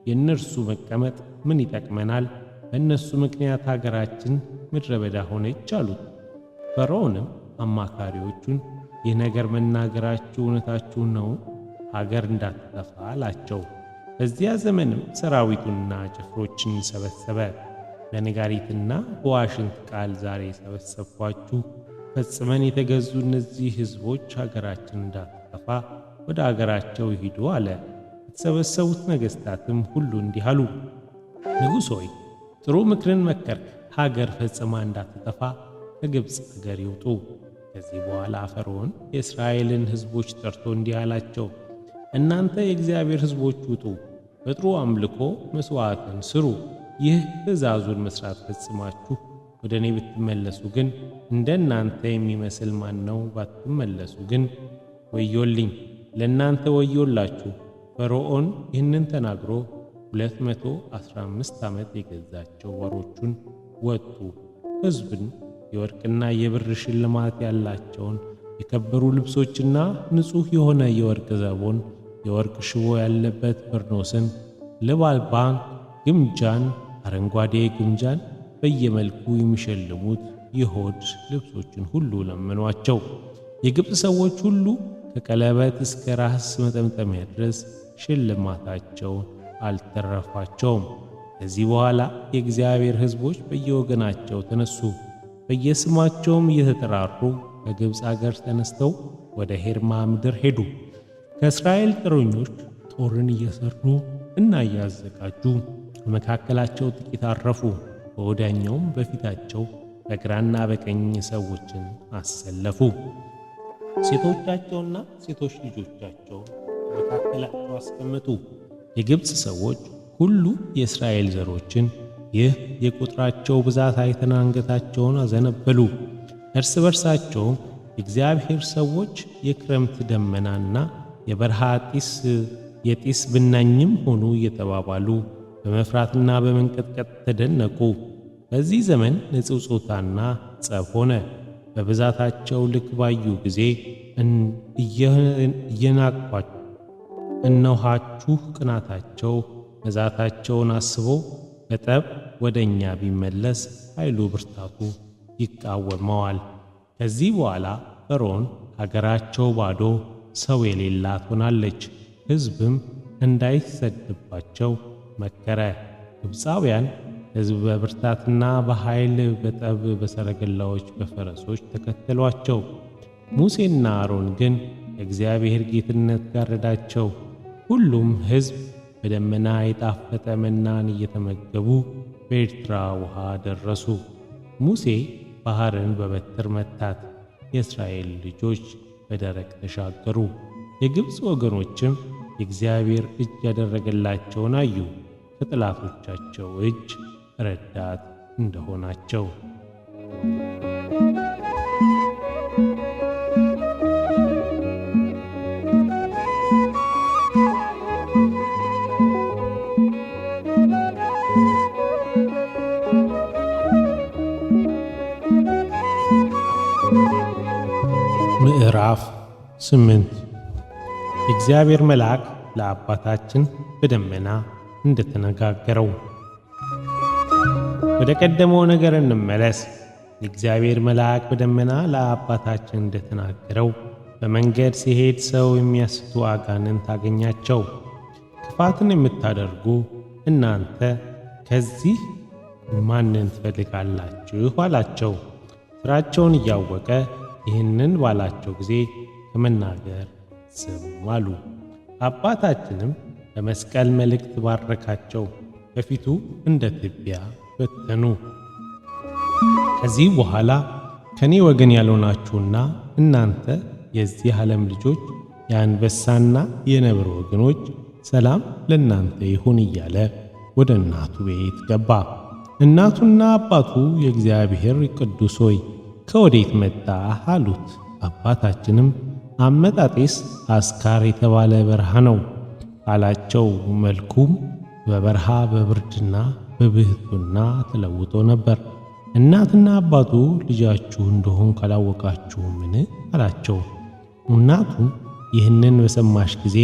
የእነርሱ መቀመጥ ምን ይጠቅመናል? በእነሱ ምክንያት አገራችን ምድረ በዳ ሆነች አሉት። ፈርዖንም አማካሪዎቹን ይህ ነገር መናገራችሁ እውነታችሁ ነው፣ አገር እንዳትጠፋ አላቸው። በዚያ ዘመንም ሰራዊቱንና ጭፍሮችን ሰበሰበ። በነጋሪትና በዋሽንት ቃል ዛሬ ሰበሰብኳችሁ፣ ፈጽመን የተገዙ እነዚህ ሕዝቦች አገራችን እንዳትጠፋ ወደ አገራቸው ይሂዱ አለ። የተሰበሰቡት ነገሥታትም ሁሉ እንዲህ አሉ፣ ንጉሥ ሆይ ጥሩ ምክርን መከርክ። ሀገር ፈጽማ እንዳትጠፋ ከግብፅ አገር ይውጡ። ከዚህ በኋላ ፈርዖን የእስራኤልን ሕዝቦች ጠርቶ እንዲህ አላቸው፣ እናንተ የእግዚአብሔር ሕዝቦች ውጡ፣ በጥሩ አምልኮ መሥዋዕትን ስሩ። ይህ ትእዛዙን መሥራት ፈጽማችሁ ወደ እኔ ብትመለሱ ግን እንደ እናንተ የሚመስል ማን ነው? ባትመለሱ ግን ወዮልኝ፣ ለእናንተ ወዮላችሁ። ፈርዖን ይህንን ተናግሮ 215 ዓመት የገዛቸው ወሮቹን ወጡ። ሕዝብን የወርቅና የብር ሽልማት ያላቸውን የከበሩ ልብሶችና ንጹሕ የሆነ የወርቅ ዘቦን፣ የወርቅ ሽቦ ያለበት በርኖስን፣ ልባባን፣ ግምጃን፣ አረንጓዴ ግምጃን በየመልኩ የሚሸልሙት የሆድ ልብሶችን ሁሉ ለመኗቸው። የግብፅ ሰዎች ሁሉ ከቀለበት እስከ ራስ መጠምጠሚያ ድረስ ሽልማታቸውን አልተረፋቸውም። ከዚህ በኋላ የእግዚአብሔር ሕዝቦች በየወገናቸው ተነሱ፣ በየስማቸውም እየተጠራሩ ከግብፅ አገር ተነስተው ወደ ሄርማ ምድር ሄዱ። ከእስራኤል ጦረኞች ጦርን እየሰሩ እና እያዘጋጁ በመካከላቸው ጥቂት አረፉ። በወዲያኛውም በፊታቸው በግራና በቀኝ ሰዎችን አሰለፉ። ሴቶቻቸውና ሴቶች ልጆቻቸውን በመካከላቸው አስቀመጡ። የግብፅ ሰዎች ሁሉ የእስራኤል ዘሮችን ይህ የቁጥራቸው ብዛት አይተን አንገታቸውን አዘነበሉ። እርስ በርሳቸውም የእግዚአብሔር ሰዎች የክረምት ደመናና የበረሃ የጢስ ብናኝም ሆኑ እየተባባሉ በመፍራትና በመንቀጥቀጥ ተደነቁ። በዚህ ዘመን ንጽጽውታና ጸብ ሆነ። በብዛታቸው ልክ ባዩ ጊዜ እየናቋቸው እነኋችሁ ቅናታቸው መዛታቸውን አስበው በጠብ ወደ እኛ ቢመለስ ኃይሉ ብርታቱ ይቃወመዋል። ከዚህ በኋላ ፈርዖን አገራቸው ባዶ ሰው የሌላት ሆናለች። ሕዝብም እንዳይሰድባቸው መከረ። ግብፃውያን ሕዝብ በብርታትና በኃይል በጠብ በሰረገላዎች በፈረሶች ተከተሏቸው። ሙሴና አሮን ግን የእግዚአብሔር ጌትነት ጋረዳቸው። ሁሉም ሕዝብ በደመና የጣፈጠ መናን እየተመገቡ በኤርትራ ውሃ ደረሱ። ሙሴ ባሕርን በበትር መታት፣ የእስራኤል ልጆች በደረቅ ተሻገሩ። የግብፅ ወገኖችም የእግዚአብሔር እጅ ያደረገላቸውን አዩ፣ ከጠላቶቻቸው እጅ ረዳት እንደሆናቸው። ምዕራፍ 8 የእግዚአብሔር መልአክ ለአባታችን በደመና እንደተነጋገረው። ወደ ቀደመው ነገር እንመለስ። የእግዚአብሔር መልአክ በደመና ለአባታችን እንደተናገረው በመንገድ ሲሄድ ሰው የሚያስቱ አጋንንት አገኛቸው። ክፋትን የምታደርጉ እናንተ ከዚህ ማንን ትፈልጋላችሁ አላቸው። ሥራቸውን እያወቀ ይህንን ባላቸው ጊዜ ከመናገር ዝም አሉ። አባታችንም በመስቀል መልእክት ባረካቸው፣ በፊቱ እንደ ትቢያ በተኑ። ከዚህ በኋላ ከኔ ወገን ያልሆናችሁና እናንተ የዚህ ዓለም ልጆች የአንበሳና የነብር ወገኖች ሰላም ለእናንተ ይሁን እያለ ወደ እናቱ ቤት ገባ። እናቱና አባቱ የእግዚአብሔር ቅዱስ ሆይ ከወዴት መጣህ አሉት። አባታችንም አመጣጤስ አስካር የተባለ በረሃ ነው አላቸው። መልኩም በበረሃ በብርድና በብህቱና ተለውጦ ነበር። እናትና አባቱ ልጃችሁ እንደሆን ካላወቃችሁምን አላቸው። እናቱም ይህንን በሰማሽ ጊዜ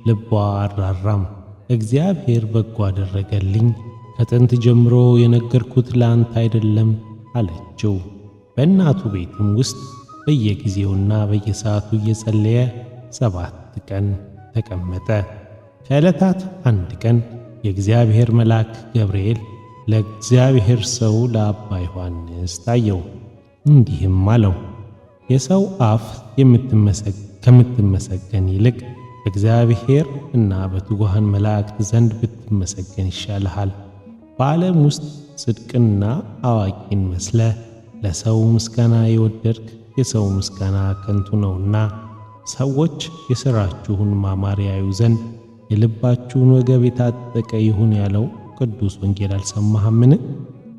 ልቧ አራራም። እግዚአብሔር በጎ አደረገልኝ፣ ከጥንት ጀምሮ የነገርኩት ለአንተ አይደለም አለችው። በእናቱ ቤትም ውስጥ በየጊዜውና በየሰዓቱ እየጸለየ 7 ቀን ተቀመጠ። ከዕለታት አንድ ቀን የእግዚአብሔር መልአክ ገብርኤል ለእግዚአብሔር ሰው ለአባ ዮሐንስ ታየው፣ እንዲህም አለው፣ የሰው አፍ ከምትመሰገን ይልቅ በእግዚአብሔር እና በትጉሃን መላእክት ዘንድ ብትመሰገን ይሻልሃል። በዓለም ውስጥ ጽድቅንና አዋቂን መስለህ ለሰው ምስጋና የወደድክ የሰው ምስጋና ከንቱ ነውና፣ ሰዎች የሥራችሁን ማማር ያዩ ዘንድ የልባችሁን ወገብ የታጠቀ ይሁን ያለው ቅዱስ ወንጌል አልሰማህምን?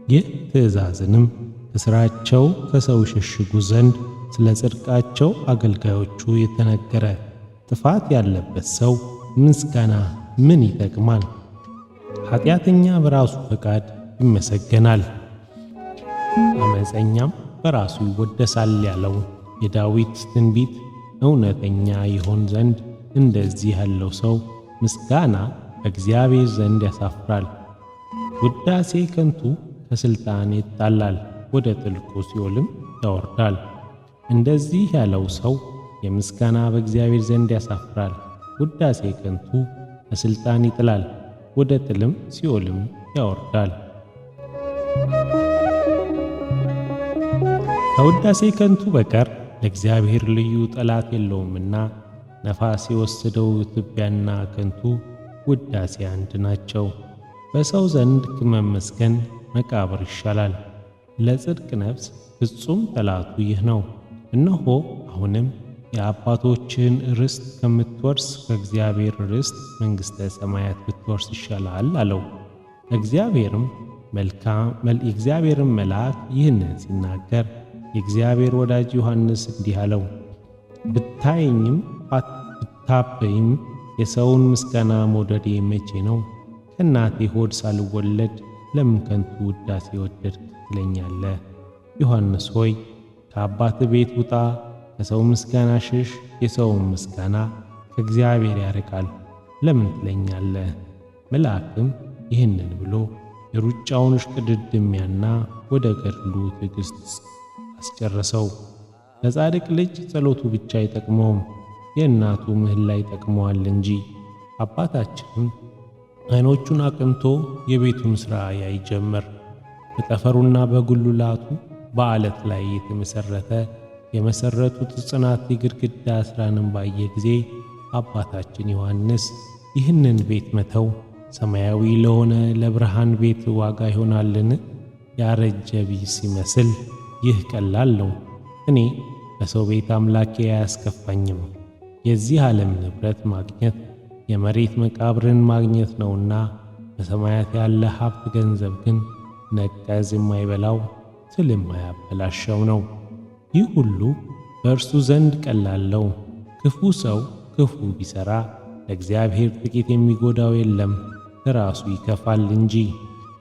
ይህ ትእዛዝንም ከሥራቸው ከሰው ይሸሽጉ ዘንድ ስለ ጽድቃቸው አገልጋዮቹ የተነገረ። ጥፋት ያለበት ሰው ምስጋና ምን ይጠቅማል? ኃጢአተኛ በራሱ ፈቃድ ይመሰገናል፣ አመፀኛም በራሱ ይወደሳል ያለው የዳዊት ትንቢት እውነተኛ ይሆን ዘንድ እንደዚህ ያለው ሰው ምስጋና በእግዚአብሔር ዘንድ ያሳፍራል። ውዳሴ ከንቱ ከሥልጣን ይጣላል፣ ወደ ጥልቁ ሲኦልም ያወርዳል። እንደዚህ ያለው ሰው የምስጋና በእግዚአብሔር ዘንድ ያሳፍራል። ውዳሴ ከንቱ ከሥልጣን ይጥላል፣ ወደ ጥልም ሲኦልም ያወርዳል። ከውዳሴ ከንቱ በቀር ለእግዚአብሔር ልዩ ጠላት የለውምና፣ ነፋስ የወሰደው ትቢያና ከንቱ ውዳሴ አንድ ናቸው። በሰው ዘንድ ከመመስገን መቃብር ይሻላል። ለጽድቅ ነፍስ ፍጹም ጠላቱ ይህ ነው። እነሆ አሁንም የአባቶችህን ርስት ከምትወርስ ከእግዚአብሔር ርስት መንግሥተ ሰማያት ብትወርስ ይሻላል አለው። የእግዚአብሔርም መልአክ ይህንን ሲናገር የእግዚአብሔር ወዳጅ ዮሐንስ እንዲህ አለው፣ ብታየኝም ብታበይም የሰውን ምስጋና መውደዴ መቼ ነው? ከእናቴ ሆድ ሳልወለድ ለምን ከንቱ ውዳሴ ወደድክ ትለኛለህ? ዮሐንስ ሆይ ከአባት ቤት ውጣ፣ ከሰው ምስጋና ሽሽ። የሰውን ምስጋና ከእግዚአብሔር ያርቃል ለምን ትለኛለህ? መልአክም ይህንን ብሎ የሩጫውን እሽቅድድሚያና ወደ ገድሉ ትዕግሥት አስጨረሰው። ለጻድቅ ልጅ ጸሎቱ ብቻ አይጠቅመውም፣ የእናቱ ምህላ ይጠቅመዋል እንጂ። አባታችንም ዓይኖቹን አቅንቶ የቤቱን ሥራ ያይ ጀመር። በጠፈሩና በጉልላቱ በዓለት ላይ የተመሠረተ የመሠረቱት ጽናት የግድግዳ ሥራንም ባየ ጊዜ አባታችን ዮሐንስ ይህንን ቤት መተው ሰማያዊ ለሆነ ለብርሃን ቤት ዋጋ ይሆናልን? ያረጀ ቢስ ሲመስል ይህ ቀላል ነው። እኔ በሰው ቤት አምላኬ አያስከፋኝም። የዚህ ዓለም ንብረት ማግኘት የመሬት መቃብርን ማግኘት ነውና፣ በሰማያት ያለ ሀብት ገንዘብ ግን ነቀዝ የማይበላው ትል የማያበላሸው ነው። ይህ ሁሉ በእርሱ ዘንድ ቀላል ነው። ክፉ ሰው ክፉ ቢሠራ ለእግዚአብሔር ጥቂት የሚጎዳው የለም፣ ለራሱ ይከፋል እንጂ።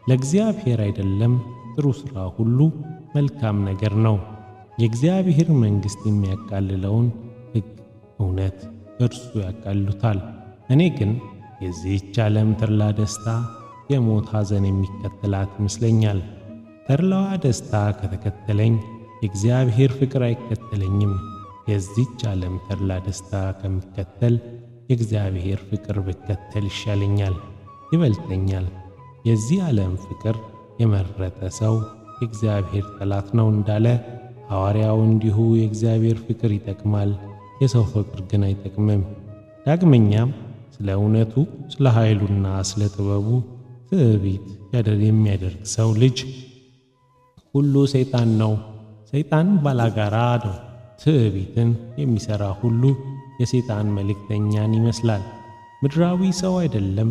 ለእግዚአብሔር አይደለም ጥሩ ሥራ ሁሉ መልካም ነገር ነው። የእግዚአብሔር መንግሥት የሚያቃልለውን ሕግ እውነት እርሱ ያቃልሉታል። እኔ ግን የዚህች ዓለም ተድላ ደስታ፣ የሞት ሐዘን የሚከተላት ይመስለኛል። ተድላዋ ደስታ ከተከተለኝ የእግዚአብሔር ፍቅር አይከተለኝም። የዚህች ዓለም ተድላ ደስታ ከሚከተል የእግዚአብሔር ፍቅር ብከተል ይሻለኛል፣ ይበልጠኛል። የዚህ ዓለም ፍቅር የመረጠ ሰው የእግዚአብሔር ጠላት ነው እንዳለ ሐዋርያው እንዲሁ የእግዚአብሔር ፍቅር ይጠቅማል፣ የሰው ፍቅር ግን አይጠቅምም። ዳግመኛም ስለ እውነቱ፣ ስለ ኃይሉና ስለ ጥበቡ ትዕቢት የሚያደርግ ሰው ልጅ ሁሉ ሰይጣን ነው። ሰይጣን ባላጋራ ነው። ትዕቢትን የሚሠራ ሁሉ የሰይጣን መልእክተኛን ይመስላል፣ ምድራዊ ሰው አይደለም።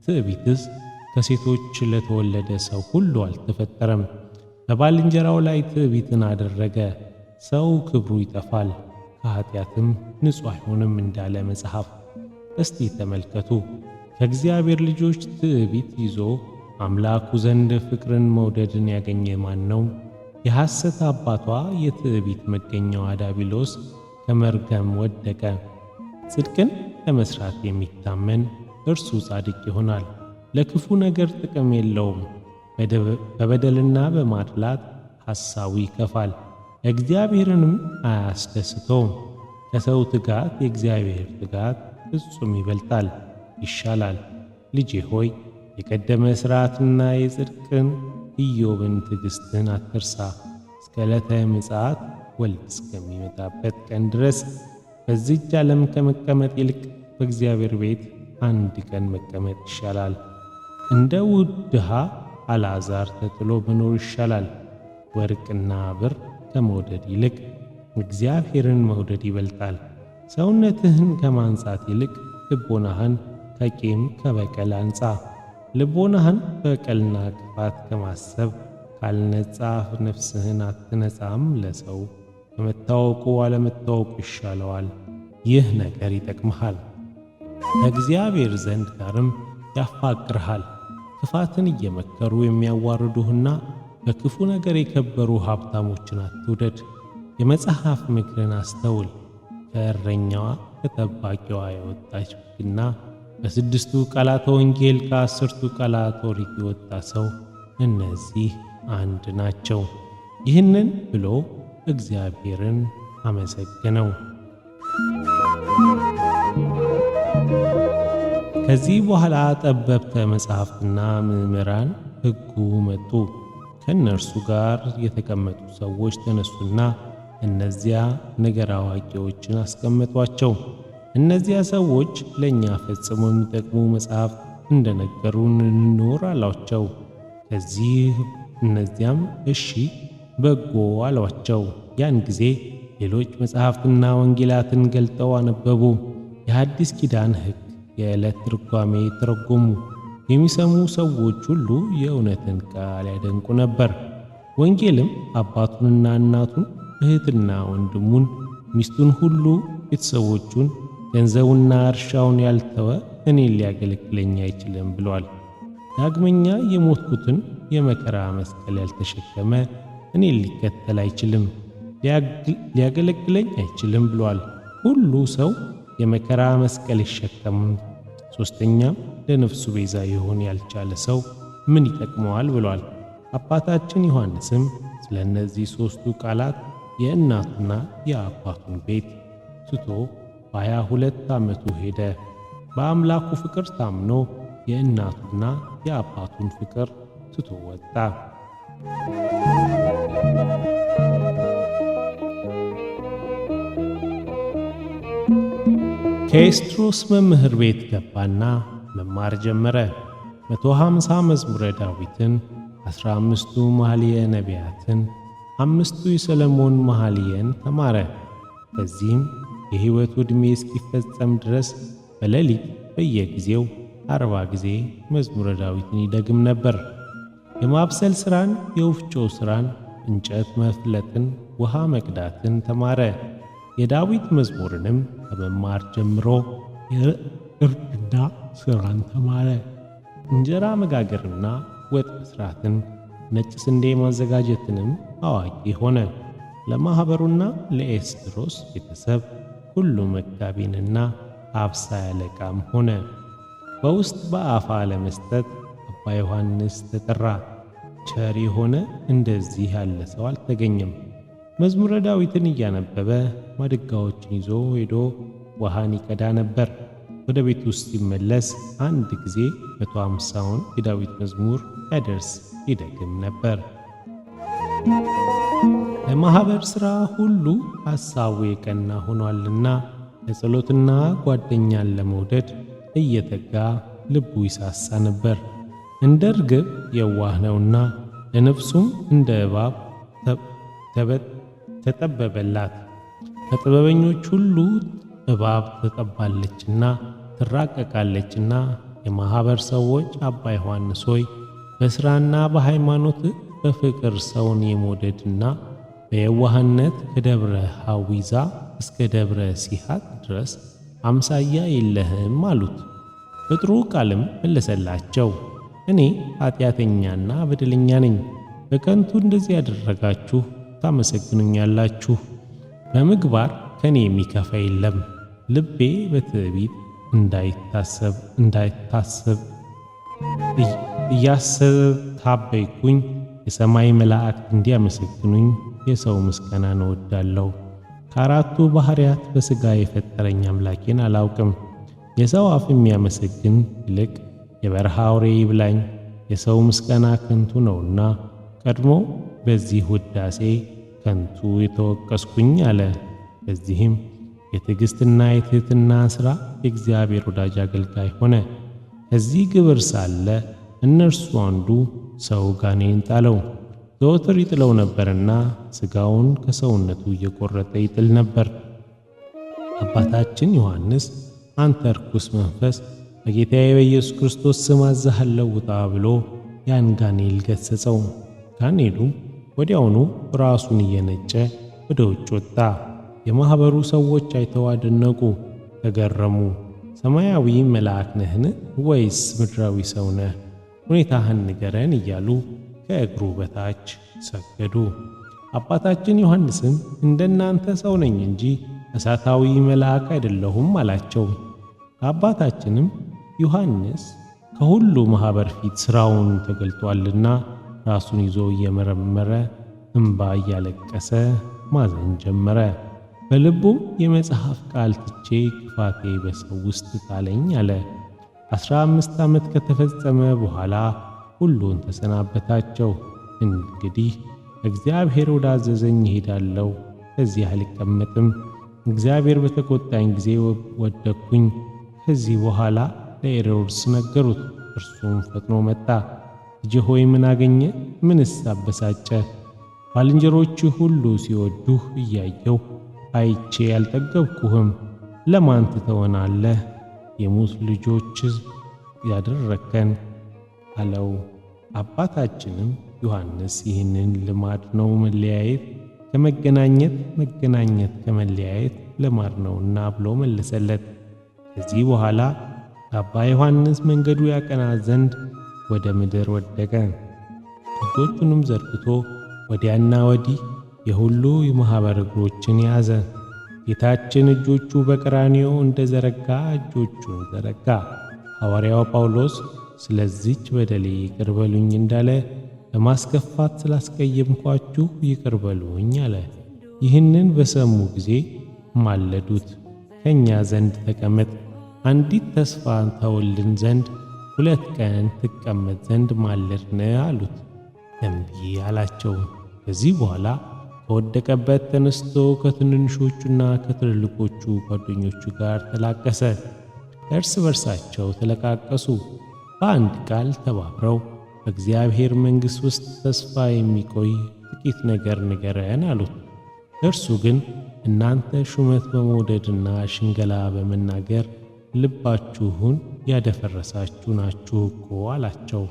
ትዕቢትስ ከሴቶች ለተወለደ ሰው ሁሉ አልተፈጠረም። በባልንጀራው ላይ ትዕቢትን አደረገ፣ ሰው ክብሩ ይጠፋል፣ ከኃጢአትም ንጹሕ አይሆንም እንዳለ መጽሐፍ። እስቲ ተመልከቱ፣ ከእግዚአብሔር ልጆች ትዕቢት ይዞ አምላኩ ዘንድ ፍቅርን መውደድን ያገኘ ማን ነው? የሐሰት አባቷ የትዕቢት መገኛዋ ዲያብሎስ ከመርገም ወደቀ። ጽድቅን ለመሥራት የሚታመን እርሱ ጻድቅ ይሆናል፣ ለክፉ ነገር ጥቅም የለውም። በበደልና በማድላት ሐሳቡ ይከፋል፣ እግዚአብሔርንም አያስደስተውም። ከሰው ትጋት የእግዚአብሔር ትጋት ፍጹም ይበልጣል ይሻላል። ልጄ ሆይ የቀደመ ሥርዓትና የጽድቅን ኢዮብን ትዕግሥትን አትርሳ። እስከ ዕለተ ምጽአት ወልድ እስከሚመጣበት ቀን ድረስ በዚህች ዓለም ከመቀመጥ ይልቅ በእግዚአብሔር ቤት አንድ ቀን መቀመጥ ይሻላል። እንደ ውድ ድሃ አልዓዛር ተጥሎ መኖር ይሻላል። ወርቅና ብር ከመውደድ ይልቅ እግዚአብሔርን መውደድ ይበልጣል። ሰውነትህን ከማንጻት ይልቅ ልቦናህን ከቂም ከበቀል አንጻ። ልቦናህን በቀልና ክፋት ከማሰብ ካልነጻህ ነፍስህን አትነጻም። ለሰው ከመታወቁ አለመታወቁ ይሻለዋል። ይህ ነገር ይጠቅምሃል፣ ከእግዚአብሔር ዘንድ ጋርም ያፋቅርሃል። ክፋትን እየመከሩ የሚያዋርዱህና በክፉ ነገር የከበሩ ሀብታሞችን አትውደድ። የመጽሐፍ ምክርን አስተውል። ከእረኛዋ ከጠባቂዋ የወጣች በግና በስድስቱ ቃላተ ወንጌል ከ10ቱ ቃላተ ኦሪት የወጣ ሰው እነዚህ አንድ ናቸው። ይህንን ብሎ እግዚአብሔርን አመሰገነው። ከዚህ በኋላ ጠበብተ መጻሕፍትና መምህራን ሕጉ መጡ። ከእነርሱ ጋር የተቀመጡ ሰዎች ተነሱና እነዚያ ነገር አዋቂዎችን አስቀመጧቸው። እነዚያ ሰዎች ለእኛ ፈጽሞ የሚጠቅሙ መጽሐፍ እንደነገሩን እንኖር አሏቸው። እነዚያም እሺ በጎ አሏቸው። ያን ጊዜ ሌሎች መጽሐፍትና ወንጌላትን ገልጠው አነበቡ። የሐዲስ ኪዳን ሕግ የዕለት ትርጓሜ ተረጎሙ። የሚሰሙ ሰዎች ሁሉ የእውነትን ቃል ያደንቁ ነበር። ወንጌልም አባቱንና እናቱን፣ እህትና ወንድሙን፣ ሚስቱን ሁሉ፣ ቤተሰቦቹን፣ ገንዘቡና እርሻውን ያልተወ እኔን ሊያገለግለኝ አይችልም ብሏል። ዳግመኛ የሞትኩትን የመከራ መስቀል ያልተሸከመ እኔን ሊከተል አይችልም፣ ሊያገለግለኝ አይችልም ብሏል። ሁሉ ሰው የመከራ መስቀል ይሸከም፣ ሦስተኛም ለነፍሱ ቤዛ ይሆን ያልቻለ ሰው ምን ይጠቅመዋል ብሏል። አባታችን ዮሐንስም ስለ እነዚህ ሦስቱ ቃላት የእናቱና የአባቱን ቤት ትቶ በ22 ዓመቱ ሄደ። በአምላኩ ፍቅር ታምኖ የእናቱና የአባቱን ፍቅር ትቶ ወጣ። ከኤስድሮስ መምህር ቤት ገባና መማር ጀመረ። 150 መዝሙረ ዳዊትን፣ 15ቱ መኃልየ ነቢያትን፣ 5ቱ የሰሎሞን መኃልየን ተማረ። በዚህም የሕይወቱ ዕድሜ እስኪፈጸም ድረስ በሌሊት በየጊዜው 40 ጊዜ መዝሙረ ዳዊትን ይደግም ነበር። የማብሰል ሥራን፣ የወፍጮ ሥራን፣ እንጨት መፍለጥን፣ ውሃ መቅዳትን ተማረ። የዳዊት መዝሙርንም ከመማር ጀምሮ የእርድና ሥራን ተማረ። እንጀራ መጋገርና ወጥ መሥራትን፣ ነጭ ስንዴ ማዘጋጀትንም አዋቂ ሆነ። ለማኅበሩና ለኤስድሮስ ቤተሰብ ሁሉ መጋቢንና አብሳይ አለቃም ሆነ። በውስጥ በአፋ ለመስጠት አባ ዮሐንስ ተጠራ። ቸር የሆነ እንደዚህ ያለ ሰው አልተገኘም። መዝሙረ ዳዊትን እያነበበ ማድጋዎችን ይዞ ሄዶ ውሃን ይቀዳ ነበር። ወደ ቤት ውስጥ ሲመለስ አንድ ጊዜ 150ውን የዳዊት መዝሙር ያደርስ ይደግም ነበር። ለማኅበር ሥራ ሁሉ ሐሳቡ የቀና ሆኗልና ለጸሎትና ጓደኛን ለመውደድ እየተጋ ልቡ ይሳሳ ነበር። እንደ ርግብ የዋህ ነውና ለነፍሱም እንደ እባብ ተጠበበላት። ከጥበበኞች ሁሉ እባብ ተጠባለችና ትራቀቃለችና። የማኅበር ሰዎች አባ ዮሐንስ ሆይ በሥራና በሃይማኖት በፍቅር ሰውን የመውደድና በየዋህነት ከደብረ ሐዊዛ እስከ ደብረ ሲሃት ድረስ አምሳያ የለህም አሉት። በጥሩ ቃልም መለሰላቸው፣ እኔ ኃጢአተኛና በደለኛ ነኝ። በከንቱ እንደዚህ ያደረጋችሁ ታመሰግኑኛላችሁ። በምግባር ከኔ የሚከፋ የለም። ልቤ በትዕቢት እንዳይታሰብ እያስታበይኩኝ የሰማይ መላእክት እንዲያመሰግኑኝ የሰው ምስጋናን እወዳለሁ። ከአራቱ ባሕርያት በሥጋ የፈጠረኝ አምላኬን አላውቅም። የሰው አፍ የሚያመሰግን ይልቅ የበረሃ አውሬ ይብላኝ። የሰው ምስጋና ከንቱ ነውና ቀድሞ በዚህ ውዳሴ ከንቱ የተወቀስኩኝ አለ። በዚህም የትዕግሥትና የትሕትና ሥራ የእግዚአብሔር ወዳጅ አገልጋይ ሆነ። ከዚህ ግብር ሳለ እነርሱ አንዱ ሰው ጋኔን ጣለው። ዘወትር ይጥለው ነበርና ሥጋውን ከሰውነቱ እየቈረጠ ይጥል ነበር። አባታችን ዮሐንስ አንተ ርኩስ መንፈስ በጌታዬ በኢየሱስ ክርስቶስ ስም አዝሃለሁ ውጣ ብሎ ያን ጋኔል ገሠጸው። ጋኔሉም ወዲያውኑ ራሱን እየነጨ ወደ ውጭ ወጣ። የማኅበሩ ሰዎች አይተው አደነቁ፣ ተገረሙ። ሰማያዊ መልአክ ነህን ወይስ ምድራዊ ሰው ነህ? ሁኔታህን ንገረን እያሉ ከእግሩ በታች ሰገዱ። አባታችን ዮሐንስም እንደናንተ ሰው ነኝ እንጂ እሳታዊ መልአክ አይደለሁም አላቸው። አባታችንም ዮሐንስ ከሁሉ ማኅበር ፊት ሥራውን ተገልጧልና ራሱን ይዞ እየመረመረ እንባ እያለቀሰ ማዘን ጀመረ። በልቡም የመጽሐፍ ቃል ትቼ ክፋቴ በሰው ውስጥ ጣለኝ አለ። 15 ዓመት ከተፈጸመ በኋላ ሁሉን ተሰናበታቸው። እንግዲህ እግዚአብሔር ወዳዘዘኝ እሄዳለሁ፣ ከዚህ አልቀመጥም። እግዚአብሔር በተቆጣኝ ጊዜ ወደቅሁኝ። ከዚህ በኋላ ለሄሮድስ ነገሩት። እርሱም ፈጥኖ መጣ። ልጄ ሆይ ምን አገኘ? ምንስ አበሳጨ? ባልንጀሮችህ ሁሉ ሲወዱህ እያየሁ አይቼ ያልጠገብኩህም ለማን ትተወናለህ? የሙት ልጆች ያደረከን አለው። አባታችንም ዮሐንስ ይህንን ልማድ ነው መለያየት ከመገናኘት መገናኘት ከመለያየት ልማድ ነውና ብሎ መለሰለት። ከዚህ በኋላ አባ ዮሐንስ መንገዱ ያቀና ዘንድ ወደ ምድር ወደቀ። እጆቹንም ዘርግቶ ወዲያና ወዲህ የሁሉ የማኅበር እግሮችን ያዘ። ጌታችን እጆቹ በቀራንዮ እንደ ዘረጋ እጆቹን ዘረጋ። ሐዋርያው ጳውሎስ ስለዚች በደሌ ይቅር በሉኝ እንዳለ በማስከፋት ስላስቀየምኳችሁ ይቅር በሉኝ አለ። ይህንን በሰሙ ጊዜ ማለዱት፣ ከእኛ ዘንድ ተቀመጥ፣ አንዲት ተስፋ ተወልን ዘንድ 2 ቀን ትቀመጥ ዘንድ ማለድን አሉት። እምቢ አላቸው። ከዚህ በኋላ ከወደቀበት ተነስቶ ከትንንሾቹና ከትልልቆቹ ጓደኞቹ ጋር ተላቀሰ። እርስ በርሳቸው ተለቃቀሱ። በአንድ ቃል ተባብረው በእግዚአብሔር መንግሥት ውስጥ ተስፋ የሚቆይ ጥቂት ነገር ንገረን አሉት። እርሱ ግን እናንተ ሹመት በመውደድና ሽንገላ በመናገር ልባችሁን ያደፈረሳችሁ ናችሁ እኮ አላቸው።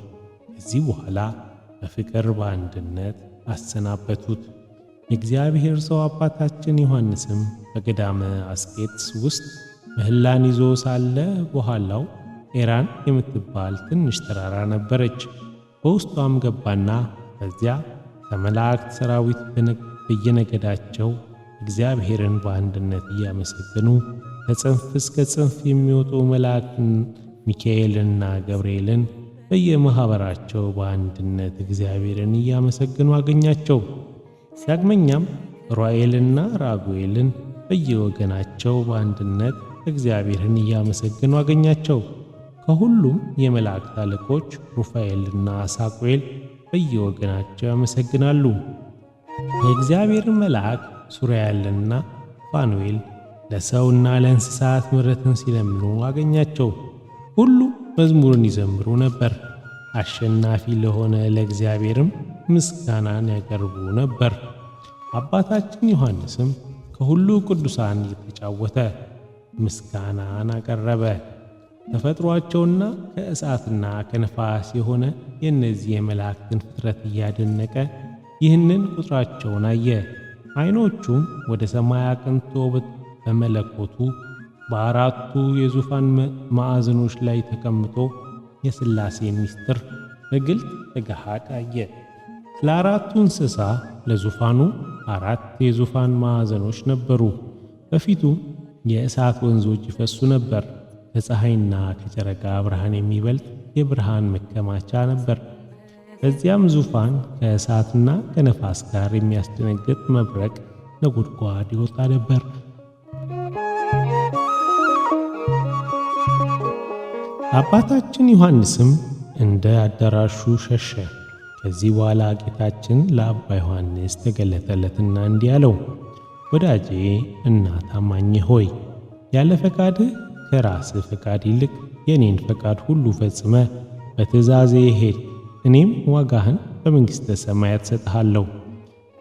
ከዚህ በኋላ በፍቅር በአንድነት አሰናበቱት። የእግዚአብሔር ሰው አባታችን ዮሐንስም በገዳመ አስቄጥስ ውስጥ ምህላን ይዞ ሳለ በኋላው ኤራን የምትባል ትንሽ ተራራ ነበረች። በውስጧም ገባና በዚያ ከመላእክት ሰራዊት በየነገዳቸው እግዚአብሔርን በአንድነት እያመሰገኑ ከጽንፍ እስከ ጽንፍ የሚወጡ መላእክትን ሚካኤልና ገብርኤልን በየማኅበራቸው በአንድነት እግዚአብሔርን እያመሰገኑ አገኛቸው። ዳግመኛም ሩፋኤልና ራጉኤልን በየወገናቸው በአንድነት እግዚአብሔርን እያመሰገኑ አገኛቸው። ከሁሉም የመላእክት አለቆች ሩፋኤልና ሳቁኤል በየወገናቸው ያመሰግናሉ። የእግዚአብሔርን መልአክ ሱራያልና ፋኑኤል ለሰውና ለእንስሳት ምሕረትን ሲለምኑ አገኛቸው። ሁሉም መዝሙርን ይዘምሩ ነበር። አሸናፊ ለሆነ ለእግዚአብሔርም ምስጋናን ያቀርቡ ነበር። አባታችን ዮሐንስም ከሁሉ ቅዱሳን እየተጫወተ ምስጋናን አቀረበ። ተፈጥሯቸውና ከእሳትና ከነፋስ የሆነ የእነዚህ የመላእክትን ፍጥረት እያደነቀ ይህንን ቁጥራቸውን አየ። ዓይኖቹም ወደ ሰማይ አቅንቶ በመለኮቱ በአራቱ የዙፋን ማዕዘኖች ላይ ተቀምጦ የሥላሴን ምስጢር በግልጥ በገሃድ አየ። ስለ አራቱ እንስሳ ለዙፋኑ 4 የዙፋን ማዕዘኖች ነበሩ። በፊቱ የእሳት ወንዞች ይፈሱ ነበር። ከፀሐይና ከጨረቃ ብርሃን የሚበልጥ የብርሃን መከማቻ ነበር። በዚያም ዙፋን ከእሳትና ከነፋስ ጋር የሚያስደነግጥ መብረቅ ነጎድጓድ ይወጣ ነበር። አባታችን ዮሐንስም እንደ አዳራሹ ሸሸ። ከዚህ በኋላ ጌታችን ለአባ ዮሐንስ ተገለጠለትና እንዲህ አለው፣ ወዳጄ እና ታማኝ ሆይ ያለ ፈቃድህ ከራስህ ፈቃድ ይልቅ የኔን ፈቃድ ሁሉ ፈጽመ በትእዛዜ ሄድ፣ እኔም ዋጋህን በመንግሥተ ሰማያት ሰጥሃለሁ።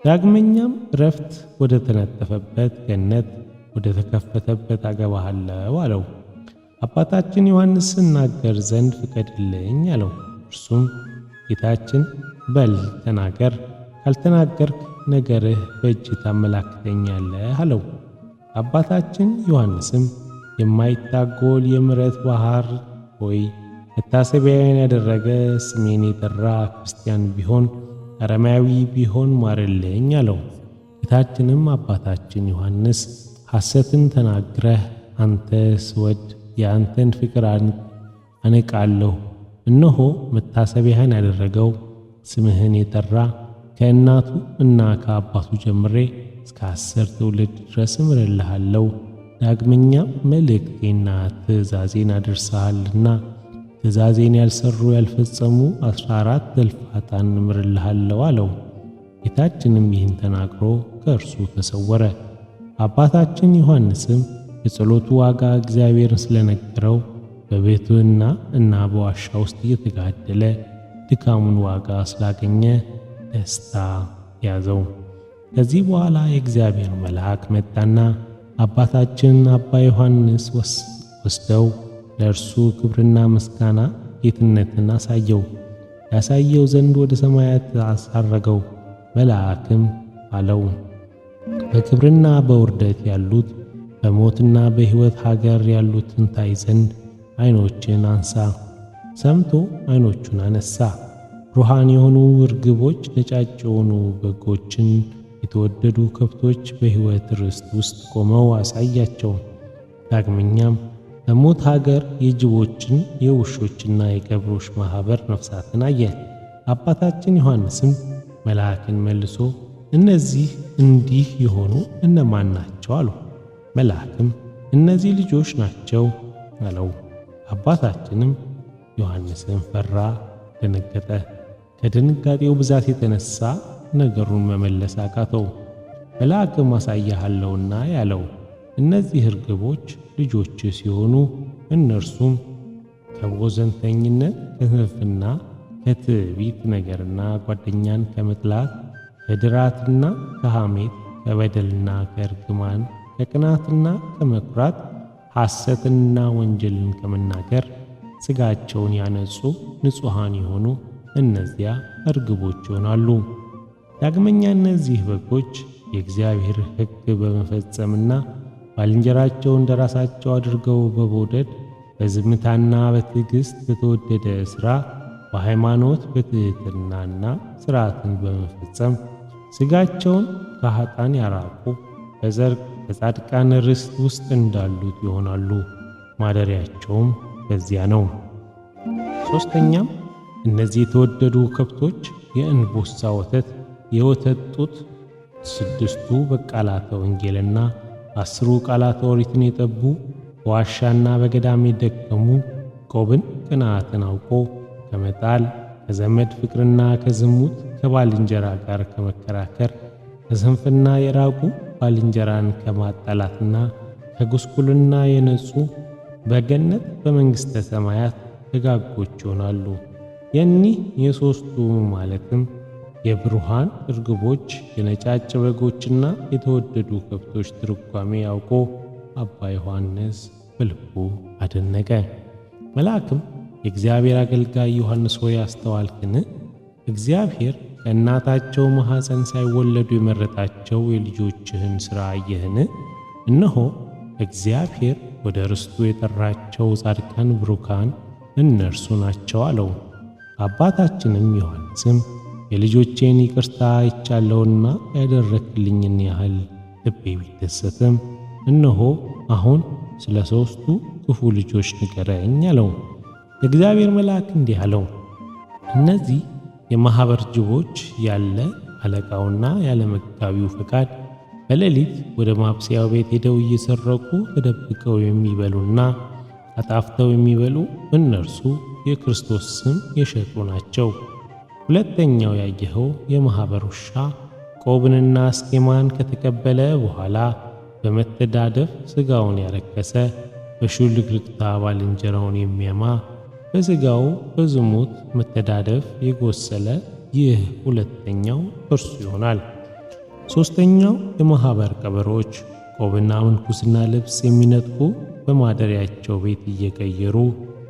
ዳግመኛም ረፍት ወደ ተነጠፈበት ገነት ወደ ተከፈተበት አገባሃለሁ አለው። አባታችን ዮሐንስ ስናገር ዘንድ ፍቀድልኝ አለው። እርሱም ጌታችን በል ተናገር፣ ካልተናገርክ ነገርህ በእጅ ታመላክተኛለህ አለው። አባታችን ዮሐንስም የማይታጎል የምሕረት ባሕር ሆይ መታሰቢያዬን ያደረገ ስሜን የጠራ ክርስቲያን ቢሆን አረማዊ ቢሆን ማርልኝ አለው። ጌታችንም አባታችን ዮሐንስ ሐሰትን ተናግረህ አንተ ስወድ የአንተን ፍቅር አነቃለሁ፣ እነሆ መታሰቢያህን ያደረገው ስምህን የጠራ ከእናቱ እና ከአባቱ ጀምሬ እስከ 10 ትውልድ ድረስ እምርልሃለሁ። ዳግመኛም መልእክቴና ትእዛዜን አድርሰሃልና ትእዛዜን ያልሰሩ ያልፈጸሙ 14 እልፍ ኃጥአን እምርልሃለሁ አለው። ጌታችንም ይህን ተናግሮ ከእርሱ ተሰወረ። አባታችን ዮሐንስም የጸሎቱ ዋጋ እግዚአብሔርን ስለነገረው በቤቱና እና በዋሻ ውስጥ እየተጋደለ ድካሙን ዋጋ ስላገኘ ደስታ ያዘው። ከዚህ በኋላ የእግዚአብሔር መልአክ መጣና አባታችን አባ ዮሐንስ ወስደው ለእርሱ ክብርና ምስጋና ጌትነትን አሳየው። ያሳየው ዘንድ ወደ ሰማያት አሳረገው። መልአክም አለው፣ በክብርና በውርደት ያሉት በሞትና በሕይወት ሀገር ያሉትን ታይ ዘንድ ዓይኖችን አንሳ። ሰምቶ ዓይኖቹን አነሳ። ሩሃን የሆኑ እርግቦች፣ ነጫጭ የሆኑ በጎችን፣ የተወደዱ ከብቶች በሕይወት ርስት ውስጥ ቆመው አሳያቸው። ዳግመኛም በሞት ሀገር የጅቦችን የውሾችና የቀብሮች ማኅበር ነፍሳትን አየ። አባታችን ዮሐንስም መልአክን መልሶ እነዚህ እንዲህ የሆኑ እነማን ናቸው አሉ። መልአክም እነዚህ ልጆች ናቸው አለው። አባታችንም ዮሐንስን ፈራ፣ ደነገጠ። ከድንጋጤው ብዛት የተነሳ ነገሩን መመለስ አቃተው። መልአክም አሳያለሁና ያለው እነዚህ እርግቦች ልጆች ሲሆኑ እነርሱም ከቦዘንተኝነት፣ ከስንፍና፣ ከትዕቢት ነገርና ጓደኛን ከመጥላት፣ ከድራትና ከሐሜት፣ ከበደልና ከእርግማን፣ ከቅናትና ከመኩራት፣ ሐሰትንና ወንጀልን ከመናገር ሥጋቸውን ያነጹ ንጹሐን የሆኑ እነዚያ እርግቦች ይሆናሉ። ዳግመኛ እነዚህ በጎች የእግዚአብሔር ሕግ በመፈጸምና ባልንጀራቸው እንደ ራሳቸው አድርገው በመውደድ በዝምታና በትዕግሥት በተወደደ ሥራ በሃይማኖት በትሕትናና ሥርዓትን በመፈጸም ሥጋቸውን ከኃጥአን ያራቁ በጻድቃን ርስት ውስጥ እንዳሉት ይሆናሉ። ማደሪያቸውም በዚያ ነው። ሦስተኛም እነዚህ የተወደዱ ከብቶች የእንቦሳ ወተት፣ የወተት ጡት፣ 6ቱ በቃላተ ወንጌልና 10ሩ ቃላተ ኦሪትን የጠቡ በዋሻና በገዳም የደከሙ ያዕቆብን ቅንዓትን አውቆ ከመጣል ከዘመድ ፍቅርና ከዝሙት ከባልንጀራ ጋር ከመከራከር ከስንፍና የራቁ ባልንጀራን ከማጣላትና ከጉስቁልና የነጹ በገነት በመንግሥተ ሰማያት ደጋጎች ይሆናሉ። የኒህ የሦስቱ ማለትም የብሩሃን እርግቦች፣ የነጫጭ በጎችና የተወደዱ ከብቶች ትርጓሜ ያውቆ አባ ዮሐንስ በልቡ አደነቀ። መልአክም የእግዚአብሔር አገልጋይ ዮሐንስ ሆይ አስተዋልክን? እግዚአብሔር ከእናታቸው ማኅፀን ሳይወለዱ የመረጣቸው የልጆችህን ሥራ አየህን? እነሆ እግዚአብሔር ወደ ርስቱ የጠራቸው ጻድቃን ብሩካን እነርሱ ናቸው አለው። አባታችንም ዮሐንስም የልጆቼን ይቅርታ አይቻለሁና ያደረክልኝን ያህል ልቤ ቢደሰትም እነሆ አሁን ስለ 3ቱ ክፉ ልጆች ንገረኝ አለው። የእግዚአብሔር መልአክ እንዲህ አለው፣ እነዚህ የማኅበር ጅቦች ያለ አለቃውና ያለ መጋቢው ፈቃድ በሌሊት ወደ ማብሰያው ቤት ሄደው እየሰረቁ ተደብቀው የሚበሉና አጣፍተው የሚበሉ እነርሱ የክርስቶስ ስም የሸጡ ናቸው። ሁለተኛው ያየኸው የማኅበር ውሻ ያዕቆብንና አስኬማን ከተቀበለ በኋላ በመተዳደፍ ሥጋውን ያረከሰ በሹልግልግታ ባልንጀራውን የሚያማ በሥጋው በዝሙት መተዳደፍ የጎሰለ ይህ ሁለተኛው እርሱ ይሆናል። ሦስተኛው የማኅበር ቀበሮች ቆብና ምንኩስና ልብስ የሚነጥቁ በማደሪያቸው ቤት እየቀየሩ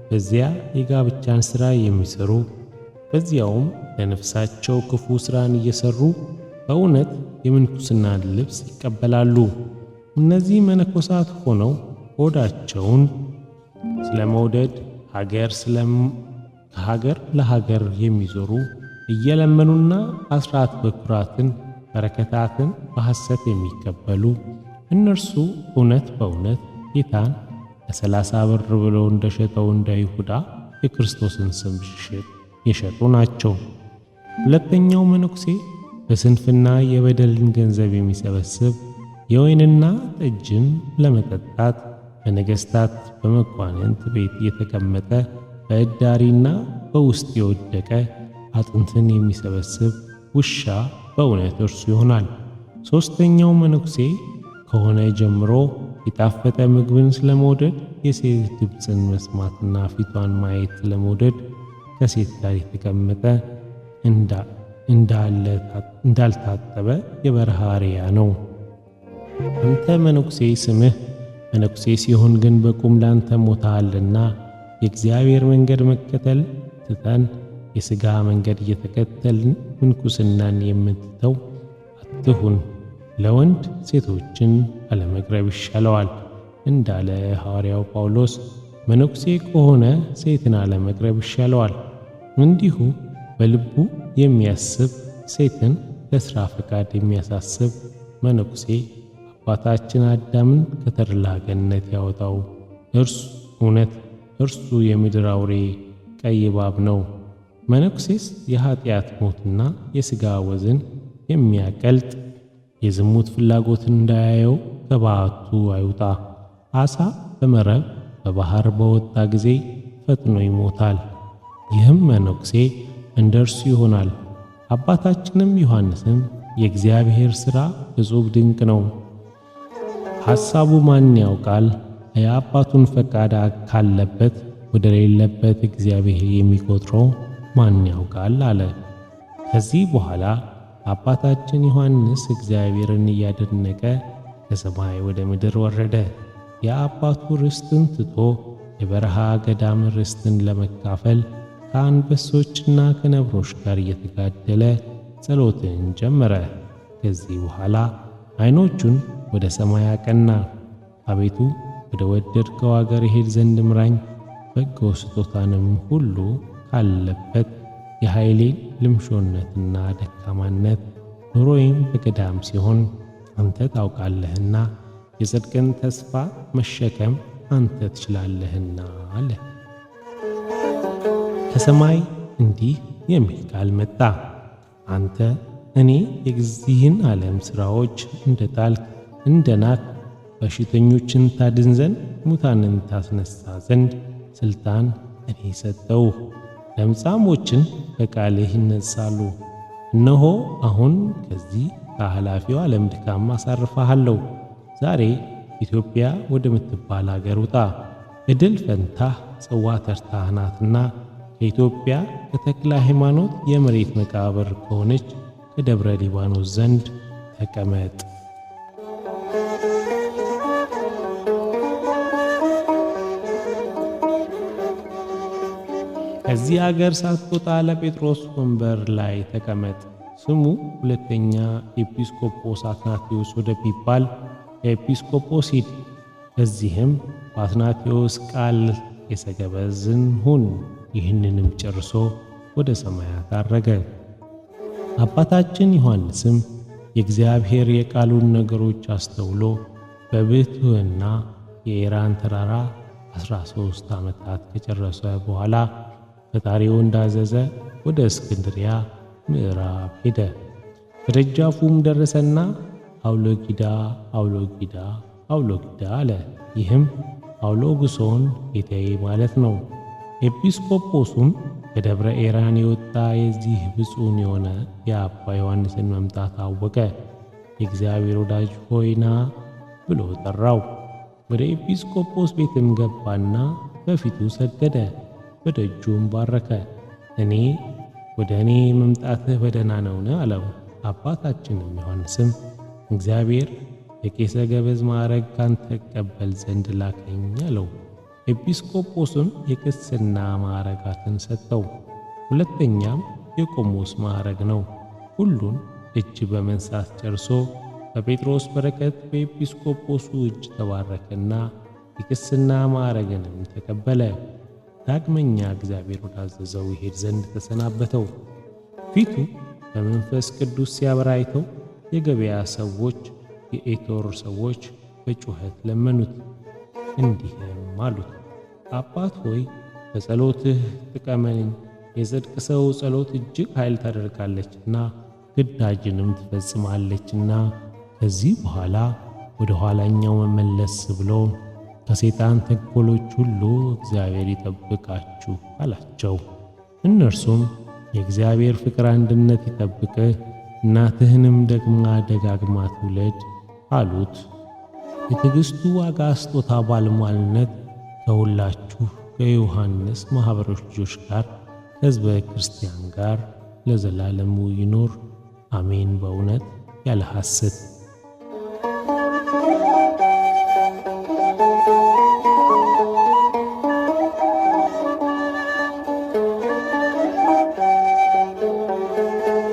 በዚያ የጋብቻን ሥራ የሚሠሩ በዚያውም ለነፍሳቸው ክፉ ሥራን እየሠሩ በእውነት የምንኩስናን ልብስ ይቀበላሉ። እነዚህ መነኮሳት ሆነው ሆዳቸውን ስለ መውደድ ከሀገር ለሀገር የሚዞሩ እየለመኑና አስራት በኩራትን በረከታትን በሐሰት የሚቀበሉ እነርሱ እውነት በእውነት ጌታን ለ30 ብር ብለው እንደሸጠው እንደ ይሁዳ የክርስቶስን ስም የሸጡ ናቸው። ሁለተኛው መነኩሴ በስንፍና የበደልን ገንዘብ የሚሰበስብ የወይንና ጠጅን ለመጠጣት በነገሥታት በመኳንንት ቤት የተቀመጠ በዕዳሪና በውስጥ የወደቀ አጥንትን የሚሰበስብ ውሻ በእውነት እርሱ ይሆናል። ሦስተኛው መነኩሴ ከሆነ ጀምሮ የጣፈጠ ምግብን ስለመውደድ የሴት ድምፅን መስማትና ፊቷን ማየት ስለመውደድ ከሴት ጋር የተቀመጠ እንዳልታጠበ የበረሃ አርያ ነው። አንተ መነኩሴ ስምህ መነኩሴ ሲሆን ግን በቁም ላንተ ሞተሃልና የእግዚአብሔር መንገድ መከተል ትተን የሥጋ መንገድ እየተከተልን ምንኩስናን የምትተው አትሁን። ለወንድ ሴቶችን አለመቅረብ ይሻለዋል እንዳለ ሐዋርያው ጳውሎስ መነኩሴ ከሆነ ሴትን አለመቅረብ ይሻለዋል። እንዲሁ በልቡ የሚያስብ ሴትን ለሥራ ፈቃድ የሚያሳስብ መነኩሴ አባታችን አዳምን ከተድላ ገነት ያወጣው እርሱ የምድር አውሬ ቀይ እባብ ነው። መነኩሴስ የኀጢአት ሞትና የሥጋ ወዝን የሚያቀልጥ የዝሙት ፍላጎትን እንዳያየው ከባቱ አይውጣ። ዓሣ በመረብ በባሕር በወጣ ጊዜ ፈጥኖ ይሞታል። ይህም መነኩሴ እንደ እርሱ ይሆናል። አባታችንም ዮሐንስም የእግዚአብሔር ሥራ እጹብ ድንቅ ነው፣ ሐሳቡ ማን ያውቃል? የአባቱን ፈቃድ ካለበት ወደ ሌለበት እግዚአብሔር የሚቆጥረው ማን ያውቃል አለ። ከዚህ በኋላ አባታችን ዮሐንስ እግዚአብሔርን እያደነቀ ከሰማይ ወደ ምድር ወረደ። የአባቱ ርስትን ትቶ የበረሃ ገዳም ርስትን ለመካፈል ከአንበሶችና ከነብሮች ጋር እየተጋደለ ጸሎትን ጀመረ። ከዚህ በኋላ ዓይኖቹን ወደ ሰማይ አቀና። አቤቱ ወደ ወደድከው አገር እሄድ ዘንድ ምራኝ፣ በጎ ስጦታንም ሁሉ ካለበት የኃይሌን ልምሾነትና ደካማነት ኑሮዬም በገዳም ሲሆን አንተ ታውቃለህና የጽድቅን ተስፋ መሸከም አንተ ትችላለህና አለ። ከሰማይ እንዲህ የሚል ቃል መጣ። አንተ እኔ የዚህን ዓለም ሥራዎች እንደጣልክ እንደናቅ በሽተኞችን ታድን ዘንድ ሙታንን ታስነሳ ዘንድ ሥልጣን እኔ ሰጠውህ። ለምጻሞችን በቃልህ ይነጻሉ። እነሆ አሁን ከዚህ ከኃላፊው ዓለም ድካም አሳርፈሃለሁ። ዛሬ ኢትዮጵያ ወደምትባል አገር ውጣ። ዕድል ፈንታህ ጽዋ ተርታህ ናትና ከኢትዮጵያ ከተክለ ሃይማኖት የመሬት መቃብር ከሆነች ከደብረ ሊባኖስ ዘንድ ተቀመጥ። ከዚህ አገር ሳትወጣ ለጴጥሮስ ወንበር ላይ ተቀመጥ። ስሙ ሁለተኛ ኤጲስቆጶስ አትናቴዎስ ወደሚባል ኤጲስቆጶስ ሂድ። በዚህም በአትናቴዎስ ቃል ቄሰ ገበዝን ሁን። ይህንንም ጨርሶ ወደ ሰማያት አረገ። አባታችን ዮሐንስም የእግዚአብሔር የቃሉን ነገሮች አስተውሎ በብሕትውና የኤራን ተራራ 13 ዓመታት ከጨረሰ በኋላ ፈጣሪው እንዳዘዘ ወደ እስክንድሪያ ምዕራብ ሄደ። ከደጃፉም ደረሰና አውሎጊዳ አውሎጊዳ አውሎጊዳ አለ። ይህም አውሎግሶን ጌታዬ ማለት ነው። ኤጲስቆጶሱም ከደብረ ኤራን የወጣ የዚህ ብፁዕ የሆነ የአባ ዮሐንስን መምጣት አወቀ። የእግዚአብሔር ወዳጅ ሆይ ና ብሎ ጠራው። ወደ ኤጲስቆጶስ ቤትም ገባና በፊቱ ሰገደ። በደጁም ባረከ። ወደ እኔ መምጣትህ በደህና ነውን? አለው። አባታችንም ዮሐንስም እግዚአብሔር የቄሰ ገበዝ ማዕረግ ካንተ እቀበል ዘንድ ላከኝ አለው። ኤጲስቆጶስም የቅስና ማዕረጋትን ሰጠው። ሁለተኛም የቆሞስ ማዕረግ ነው። ሁሉን እጅ በመንሳት ጨርሶ በጴጥሮስ በረከት በኤጲስቆጶሱ እጅ ተባረከና የቅስና ማዕረግንም ተቀበለ። ዳግመኛ እግዚአብሔር ወዳዘዘው ይሄድ ዘንድ ተሰናበተው። ፊቱ በመንፈስ ቅዱስ ሲያበራ አይተው የገበያ ሰዎች፣ የኤቶር ሰዎች በጩኸት ለመኑት፣ እንዲህም አሉት፦ አባት ሆይ በጸሎትህ ጥቀመን። የጽድቅ ሰው ጸሎት እጅግ ኃይል ታደርጋለችና ግዳጅንም ትፈጽማለችና ከዚህ በኋላ ወደ ኋላኛው መመለስ ብሎ ከሰይጣን ተንኰሎች ሁሉ እግዚአብሔር ይጠብቃችሁ አላቸው። እነርሱም የእግዚአብሔር ፍቅር አንድነት ይጠብቅህ፣ እናትህንም ደግማ ደጋግማ ትውለድ አሉት። የትዕግሥቱ ዋጋ ስጦታ ባለሟልነት ከሁላችሁ ከዮሐንስ ማኅበሮች ልጆች ጋር ከሕዝበ ክርስቲያን ጋር ለዘላለሙ ይኖር አሜን። በእውነት ያለ ሐሰት